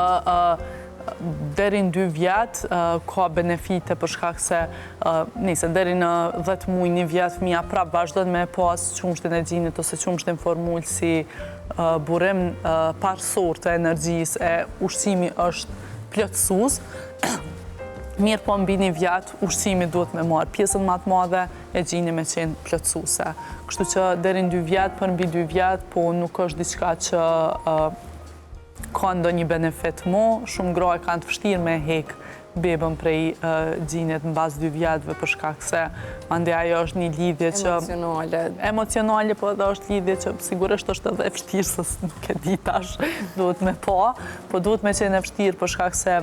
deri në 2 vjet ka benefite për shkak se nëse deri në 10 muaj, 1 vjet fëmija prap vazhdon me pas qumshtin e gjinit ose qumshtin formul si burim parsor të energjisë e ushqimi është plotësues. Mirë po mbi 1 vjet, ushqimi duhet me marë pjesën më të madhe e gjini me qenë plotësuese. Kështu që deri në 2 vjet, për mbi 2 vjet, po nuk është diçka që ka ndonjë benefit mo, shumë gra kanë të vështirë me hek bebën prej gjinit në bazë 2 vjetëve për shkak se mandej ajo është një lidhje që emocionale, po edhe është lidhje që sigurisht është edhe e vështirë se nuk e di tash duhet me po duhet me qenë e vështirë për shkak se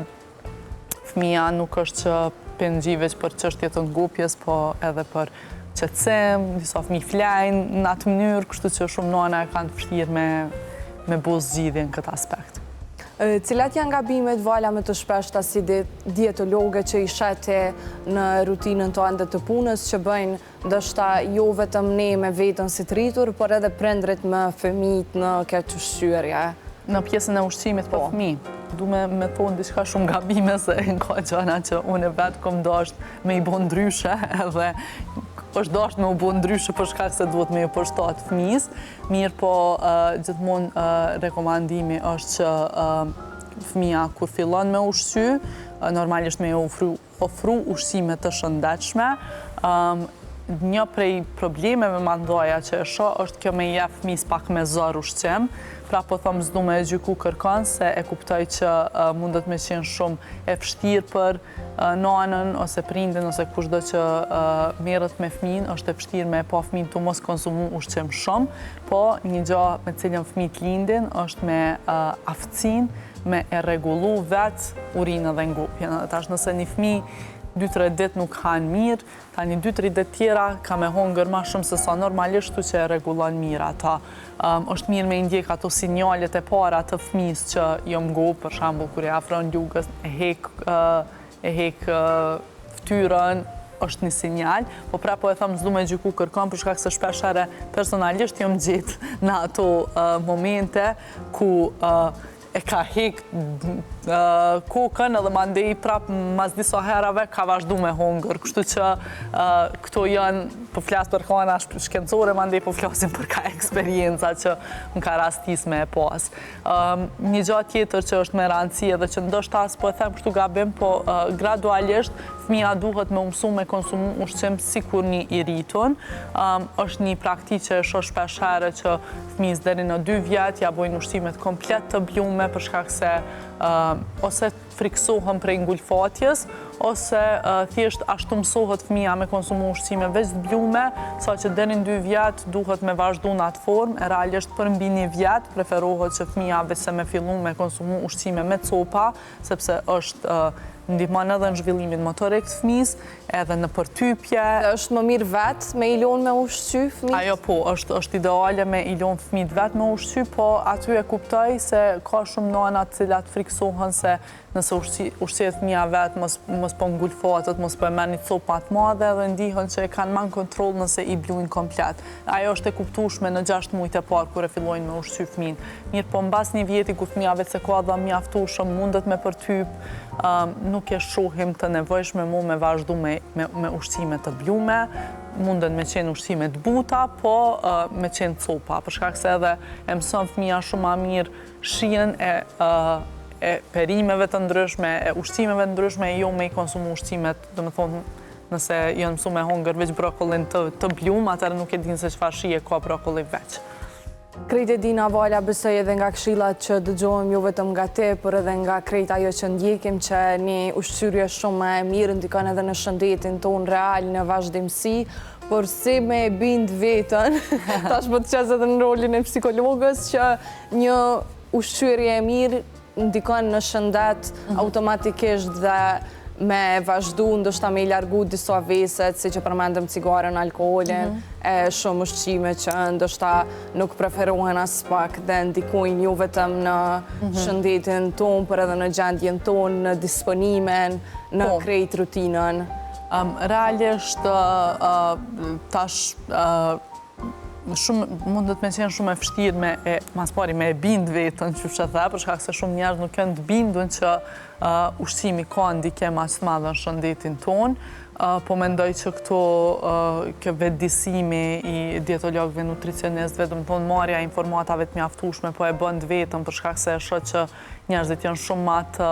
fëmija nuk është që pëngjive që për çështje të ngupjes, po edhe për qetësim, disa fëmijë flajnë në atë mënyrë, kështu që shumë nëna e kanë të vështirë me bo zgjidhje në këtë aspekt. Cilat janë gabimet vala me të shpeshta si dietologe që i shete në rutinën tonë të punës që bëjnë ndoshta jo vetëm ne me vetën si të rritur, por edhe prindrit me fëmijët në këtë ushqyerje? Në pjesën e ushqimit për fëmijë. Du me thonë diçka shumë gabime se ka gjëna që unë vetë kom dasht me i bo ndryshe edhe është dasht me u bo ndryshe për shkak se duhet me ju përshtat fëmijës. Mirë po gjithmonë rekomandimi është që fëmija kur fillon me ushqy, normalisht me ju ofru ushqime të shëndetshme. Një prej problemeve më ndoja që e shoh është kjo me jep fëmijës pak me zor ushqim. Pra po thëmë s'du me e gjyku kërkan se e kuptoj që mundet me qenë shumë e vështirë për nanën ose prindin ose kushdo që merret me fëmijën, është e vështirë me pa fëmijën të mos konsumu ushqim shumë, po një gjë me cilën fëmijët lindin është me aftësinë, me e rregullu vetë urinën dhe ngupjen. Tash nëse një fëmijë 2-3 ditë nuk hanë mirë, tani 2-3 ditë tjera ka me hongër ma shumë se sa normalisht që e rregullon mirë ata. Është mirë me ndjek ato sinjalet e para të fëmijës që jo mgop, për shembull kur e afron lugës, e hek ftyrën, është një sinjal, po prapo e thëmë s'du me gjyku kërkon për shkak se shpeshare personalisht jom gjetë në ato momente ku e ka hek kokën edhe mandej prap mas disa herave ka vazhdu me hongër. Kështu që këto janë, po flas për kana shkencore, mandej po flasim për ka eksperienca që më ka rastis me e pas. Një gjatë tjetër që është me rëndësi edhe që ndoshta po e them kështu gabim, po gradualisht fëmija duhet me mësu me konsumu ushqim si kur një i rritun. Është një praktikë që shoh shpesh herë që fëmijës deri në 2 vjet ja bojnë ushqimet komplet të blume për shkak se ose friksohen prej ngulfatjes, ose thjesht ashtu mësohet fëmija me konsumu ushqime veç të blume, sa që deri në 2 vjet duhet me vazhdu në atë formë, e realisht për mbi 1 vjet preferohet që fëmija veç se me fillu me konsumu ushqime me copa, sepse është ndihmon edhe në zhvillimin motorik të fëmijës, edhe në përtypje. Është më mirë vetë me i lonë me ushqy fëmijët? Ajo po, është ideale me i lonë fëmijët vetë me ushqy, po aty e kuptoj se ka shumë nana të cilat friksohen se nëse ushqyet fëmija vetë, mos po ngulfatet, mos po e merr një copë më të madhe dhe ndihen që e kanë man kontroll nëse i blujnë komplet. Ajo është e kuptueshme në 6 muajt e parë kur e fillojnë me ushqy fëmijën. Mirë, po mbas 1 vjeti kur fëmija vetë se ka dhëm mjaftueshëm, mundet me përtyp, nuk e shohim të nevojshme me vazhdu me ushqime të blume, munden me qenë ushqime të buta, po me qenë copa, për shkak se edhe e mëson fëmija shumë ma mirë shijen e perimeve të ndryshme, e ushqimeve të ndryshme, jo me i konsumu ushqimet, do më thonë, nëse janë mësu me hongër veç brokollin të blum, atërë nuk e dinë se çfarë shije ka brokolli veç. Krejt e dina Vala besoj edhe nga këshillat që dëgjohem jo vetëm nga te, por edhe nga krejt ajo që ndjekim që një ushqyrje shumë e mirë ndikon edhe në shëndetin ton real, në vazhdimsi, por si me e bind vetën, tash po të qes edhe në rolin e psikologës, që një ushqyrje e mirë ndikon në shëndet automatikisht dhe me vazhdu, ndoshta me i largu disa veset, si që përmendëm cigaren, alkoholin, e shumë ushqime që ndoshta nuk preferohen as pak dhe ndikojnë jo vetëm në shëndetin ton, por edhe në gjendjen ton, në disponimin, në krejt rutinën. Realisht, tash mundet me qenë shumë e vështirë me mas pari me e bind vetën që fshe the, për shkak se shumë njerëz nuk janë të bindun që ushqimi ka ndikim aq të madh në shëndetin ton, po mendoj që kjo vetëdijsimi i dietologëve, nutricionistëve, do të thonë marrja e informatave të mjaftueshme, po e bën vetëm për shkak se e shoh që njerëzit janë shumë më të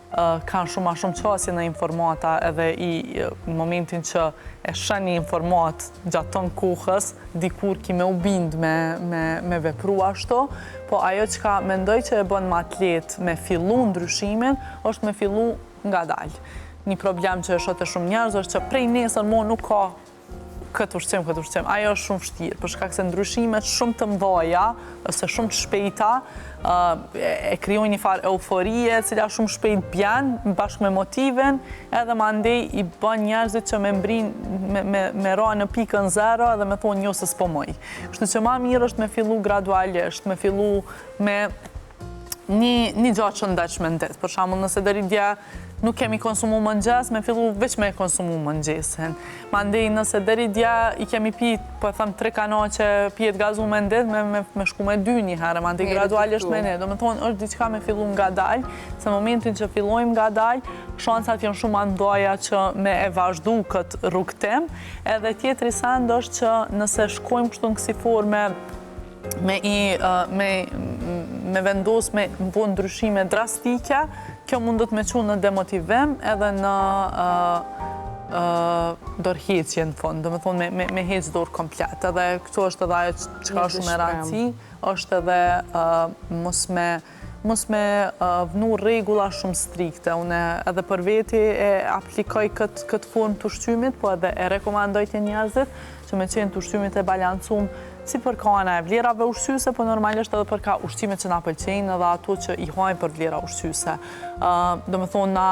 kanë shumë qasje në informata edhe në momentin që e shën një informat gjatë ton kohës, dikur ki me u bind me vepru ashtu, po ajo që ka mendoj që e bën më atlet me fillu ndryshimin, është me fillu nga dalë. Një problem që e shoh të shumë njerëz është që prej nesër mo nuk ka këtë ushqim. Ajo është shumë vështirë, për shkak se ndryshimet shumë të mëdha ose shumë të shpejta e krijojnë një farë euforie, cila shumë shpejt bjen bashkë me motiven, edhe mandej i bën njerëzit që me ra në pikën 0 dhe me thonë jo se s'po moj. Kështu që ma mirë është me fillu gradualisht, me fillu me një gjatë shëndetshme në ditë. Për shembull, nëse deri dje nuk kemi konsumu mëngjes, me fillu veç me konsumu mëngjesin. Mandej nëse deri dje i kemi pit, po e them 3 kanaqe pijet gazu me ndit, me shku me 2 një herë, mandej gradualisht me ne. Do me thonë, është diçka me fillu nga dalj, se momentin që fillojmë nga dalj, shancat janë shumë andoja që me e vazhdu këtë rrugtim, edhe tjetri send është që nëse shkojmë kështu në kësi forme, me vendos me bo ndryshime drastike, kjo mundet me qunë në demotivim edhe në dorëheqje në fund, do me thonë me heq dorë komplet. Edhe këtu është edhe ajo që ka shumë e rëndësi, është edhe mos me vnu regula shumë strikte. Une edhe për veti e aplikoj këtë formë të ushqymit, po edhe e rekomandoj të njerëzit që me qenë të ushqymit e balancum si për kana e vlerave ushqyse, po normalisht edhe për ka ushqimet që na pëlqejnë edhe ato që i hajnë për vlera ushqyse. Do me thonë,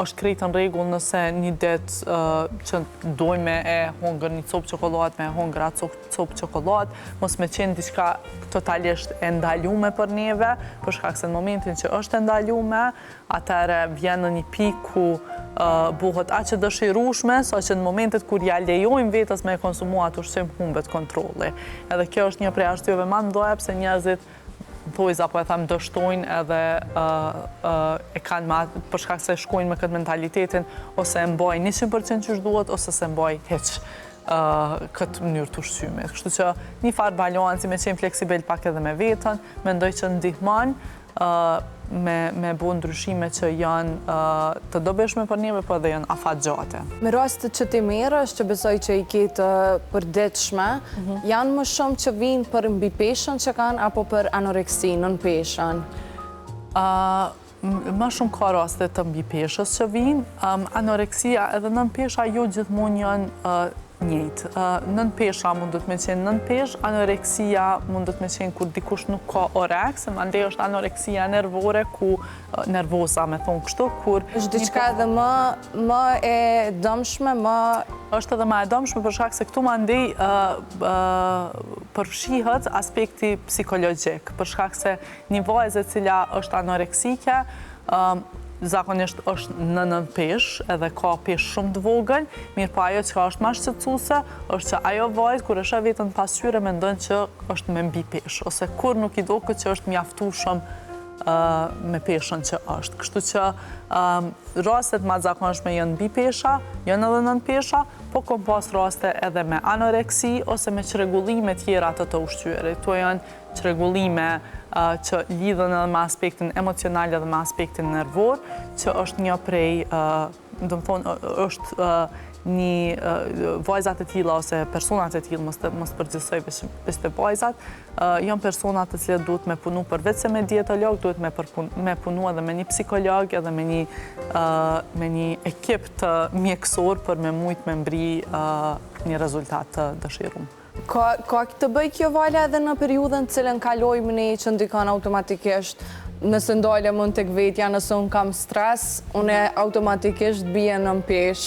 është krejtë në regull nëse një ditë që dojmë e hongër një copë çokoladë me hongër atë copë çokoladë, mos me qenë diçka totalisht e ndalume për neve, për shkak se në momentin që është e ndalume, atëherë vjen në një pikë ku buhet aq e dëshirueshme, sa që në momentet kur ja lejojmë vetës me konsumu atë ushqim humbet kontrolli. Edhe kjo është një prej arsyeve më të mëdha pse njerëzit thojz apo e tham dështojnë edhe e kanë për shkak se shkojnë me këtë mentalitetin ose e mbajnë 100% që duhet ose se mbajnë hiç këtë mënyrë të ushqymit. Kështu që një farë balanci me qenë fleksibel pak edhe me vetën, mendoj që ndihmon me bo ndryshime që janë të dobishme për neve, po edhe janë afatgjate. Me rastet që ti merresh, që besoj që i ke të përditshme, janë më shumë që vinë për mbi peshën që kanë apo për anoreksi nën peshën? Më shumë ka raste të mbi peshës që vinë. Anoreksia edhe nën pesha jo gjithmonë janë njëjtë. Nën pesha mundet me qenë nën pesh, anoreksia mundet me qenë kur dikush nuk ka oreks, mandej është anoreksia nervore, nervoza me thonë kështu, kur... është diçka edhe më e dëmshme, është edhe më e dëmshme për shkak se këtu mandej përfshihet aspekti psikologjik, për shkak se një vajzë e cila është anoreksike, zakonisht është në nën pesh, edhe ka pesh shumë të vogël, mirë pa ajo që është ma shqetësuese, është që ajo vajzë, kur është vetën pasqyre, mendon që është me mbi pesh, ose kur nuk i do këtë që është mjaftueshëm me peshën që është. Kështu që rastet ma zakonshme janë mbi pesha, janë edhe nën pesha, po kom pas raste edhe me anoreksi ose me çrregullime tjera të ushqyerit. To janë çrregullime që lidhen edhe me aspektin emocional edhe me aspektin nervor, që është një prej, do të thonë, është një vajzat e tilla ose personat e tillë, mos përgjithsoj veç të vajzat, janë personat të cilët duhet me punu përveç se me dietolog, duhet me punu edhe me një psikolog, edhe me një ekip të mjekësor për me mujt me mbri një rezultat të dëshiruar. Ka të bëj kjo Vala edhe në periudhën cilën kalojmë ne që ndikon automatikisht, nëse ndale mund të vetja, nëse unë kam stres, unë automatikisht bie në pesh.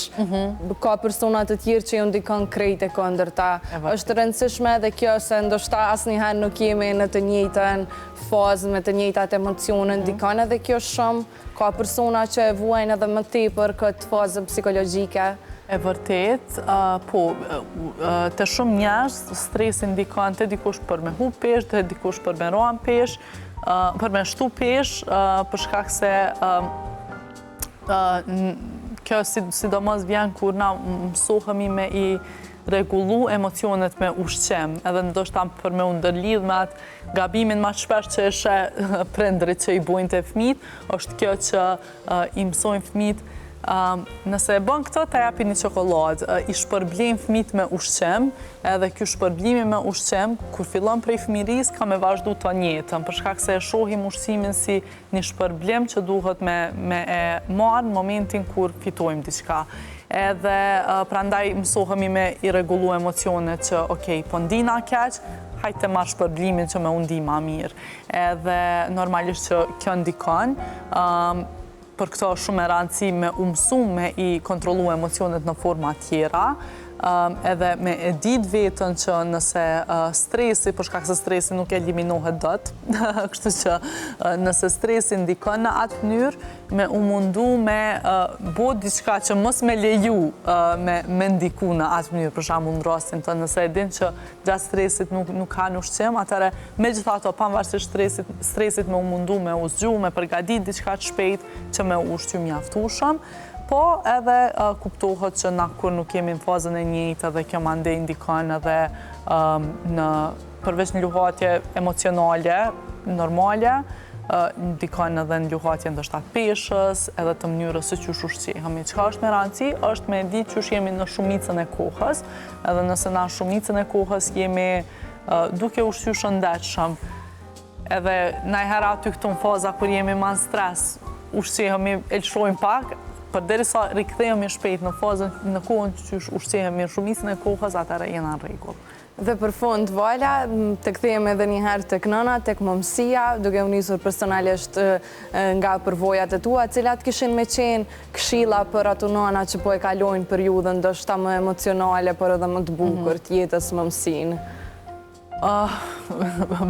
Ka personat të tjerë që ju ndikon krejt e këndërta. Është rëndësishme edhe kjo se ndoshta asnjëherë nuk jemi në të njëjtën fazë, me të njëjtat emocione, ndikon edhe kjo shumë. Ka persona që e vuajnë edhe më tepër këtë fazën psikologjike. E vërtet, po, të shumë njerëz stresi ndikon të dikush për me hu pesh, të dikush për me roan pesh, për me shtu pesh, për shkak se kjo sidomos vjen kur na mësohemi me i rregullu emocionet me ushqim, edhe ndoshta për me u ndërlidh me atë gabimin më shpesh që e sheh prindrit që i bojnë te fëmijët, është kjo që i mësojnë fëmijët. Nëse e bën këtë, ta japin një çokoladë, i shpërblejnë fëmijët me ushqim, edhe ky shpërblimi me ushqim, kur fillon prej fëmirisë, ka me vazhdu të njëjtën, për shkak se e shohim ushqimin si një shpërblim që duhet me e marrë në momentin kur fitojmë diçka. Edhe prandaj mësohemi me i rregullu emocionet që, okej, po ndina keq, hajtë të marrë shpërblimin që me u ndi ma mirë. Edhe normalisht që kjo ndikon, për këto shumë e rëndësi me umësu me i kontrolu emocionet në forma tjera, edhe me e ditë vetën që nëse stresi, për shkak se stresi nuk eliminohet dot, kështu që nëse stresi ndikon në atë mënyrë, me u mundu me bo diçka që mos me leju me ndiku në atë mënyrë, për shembull në rastin të nëse e din që gjatë stresit nuk ka në ushqim, atëre me gjitha ato pavarësisht stresit me u mundu me u zgju, me përgatit diçka të shpejt që me u ushqy mjaftueshëm, po edhe kuptohet që na kur nuk jemi në fazën e njëjtë edhe kjo mandej ndikon edhe përveç në luhatje emocionale, normale, ndikon edhe në luhatje ndoshta të peshës, edhe të mënyrës se qysh ushqehemi. Çka është me rëndësi, është me ditë qysh jemi në shumicën e kohës, edhe nëse na shumicën e kohës jemi duke ushqyer shëndetshëm, edhe najherë aty këtu në faza kur jemi ma në stres, ushqehemi, elshojmë pak, për derisa rikthehemi shpejt në fazën në kohën që ushqehemi në shumicën e kohës, atëherë jena në rregull. Dhe për fund, Vala, të kthehemi edhe një herë tek nëna, tek momësia, duke u nisur personalisht nga përvojat e tua, cilat kishin me qenë këshilla për ato nëna që po e kalojnë periudhën ndoshta më emocionale, por edhe më të bukur të jetës momësinë.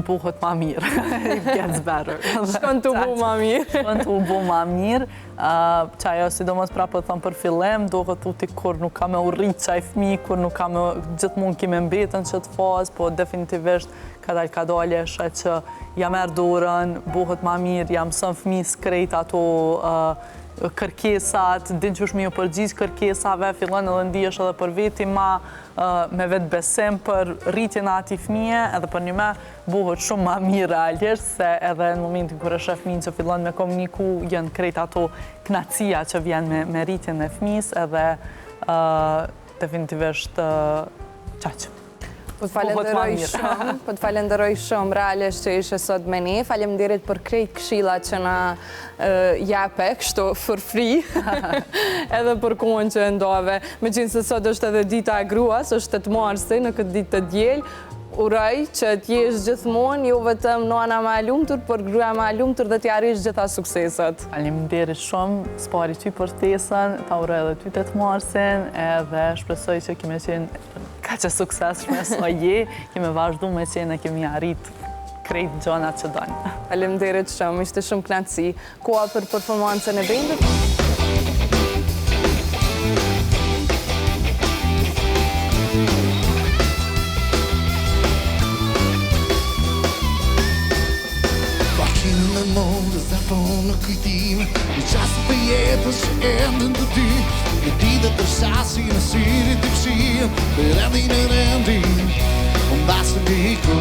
Buhet ma mirë. It gets better. Shkon të bu ma mirë. Shkon të bu ma mirë. Që ajo, sidomos prapë thëmë për fillim, duhet uti kur nuk ka me urrit qaj fmi, kur nuk ka me gjithmonë kime mbetën që të fazë, po definitivisht ka dalë eshe që jam erë dorën, buhet ma mirë, jam sën fmis krejt ato kërkesat, din që është mi u përgjith kërkesave, fillon edhe ndihesh edhe për veti ma me vetë besim për rritjen e ati fëmije, edhe për një me buhet shumë ma mirë realisht, se edhe në momentin kër është e fëmin që fillon me komuniku, janë krejt ato knacia që vjen me rritjen e fëmis, edhe definitivisht qaqë. Po të falenderoj shumë realisht që ishe sot me ne. Faleminderit për krejt këshillat që na jape, kështu for free, edhe për kohën që ndove. Meqense sot është edhe dita e gruas, është 8 marsi në këtë ditë të diel. Uroj që t'jesh gjithmonë, jo vetëm nana ma e lumtur, por gruaja ma e lumtur dhe t'jarish gjitha sukseset. Faleminderit shumë, spari ty për ftesën, ta uroj edhe ty 8 marsin, edhe shpresoj që kime qenë ka që suksesshme sa je, kime vazhdu me qenë e kemi arrit krejt gjonat që dojnë. Faleminderit shumë, ishte shumë kënaqësi. Koha për performancën e bendit. Në mundë dhe thonë në kujtime Në qasë për jetës që endën të ty Në ditë të shasi në sirit të fshim Për rendin e rendin Unë basë në diku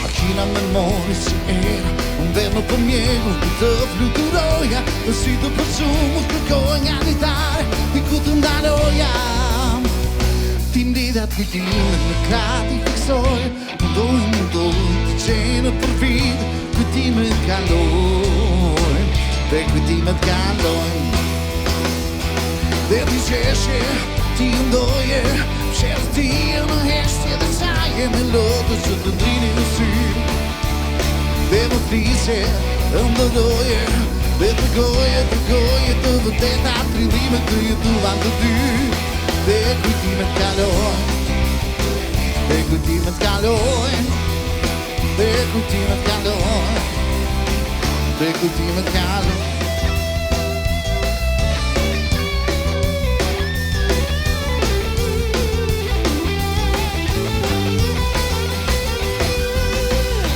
Makina me mori që era Unë dhe në përmjegu Të fluturoja Në si të përsumu Kërkoj nga ditare Ti ku të ndaloja Tim didat kujtimet në krati fiksoj Mundoj të qenë për vit Kujtimet kaloj Dhe kujtimet kaloj Dhe ti qeshe, ti ndoje Shërë ti në heshtje dhe qaje Me lotës që të ndrini në sy Dhe më frise, ndëroje Dhe të goje Të vëteta trillimet të jetuan të dy Dhe kujtimet kalojnë Dhe kujtimet kalojnë Dhe kujtimet kalojnë Dhe kujtimet kalojnë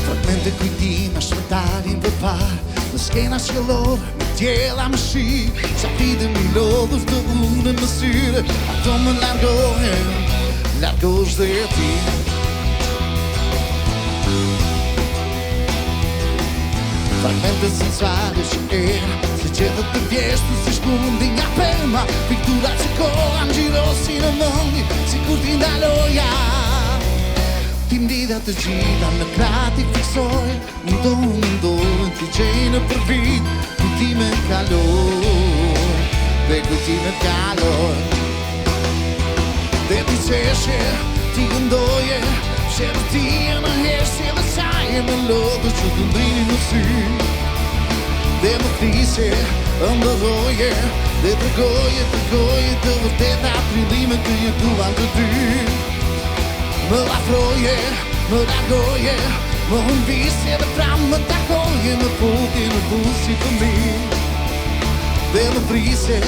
Fragmente kujtima shmetarin për par Në skena shkellore Tjela më shi, sa pide mi lodhës të unë më syre Ato më largosh dhe ti Fragmente sensuale që era Se qedhët të vjeshtu si shkundi nga pema Piktura që koha më gjirosi në mëndi Si kur ti ndaloja Ti mdida të gjitha në krati fiksoj Mundojnë ti qenë për vit Kujtimet kaloj Dhe kujtimet kaloj Dhe ti qeshe, ti gëndoje Shërë ti e në heshtje dhe qaje Me lodhë që të ndrini në sy Dhe më frise, ndëroje Dhe të goje Të vërteta trillimet të jetuan të dy Më afroje, më largoje Më humbisje dhe pram më takoje Më puti në busi për mi Dhe më frise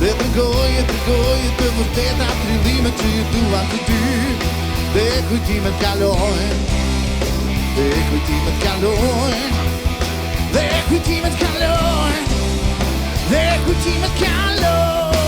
Dhe të goje Të vërteta trillimet që jetuan të dy Dhe kujtimet kalojnë Dhe kujtimet kalojnë Dhe kujtimet kalojnë Dhe kujtimet kalojnë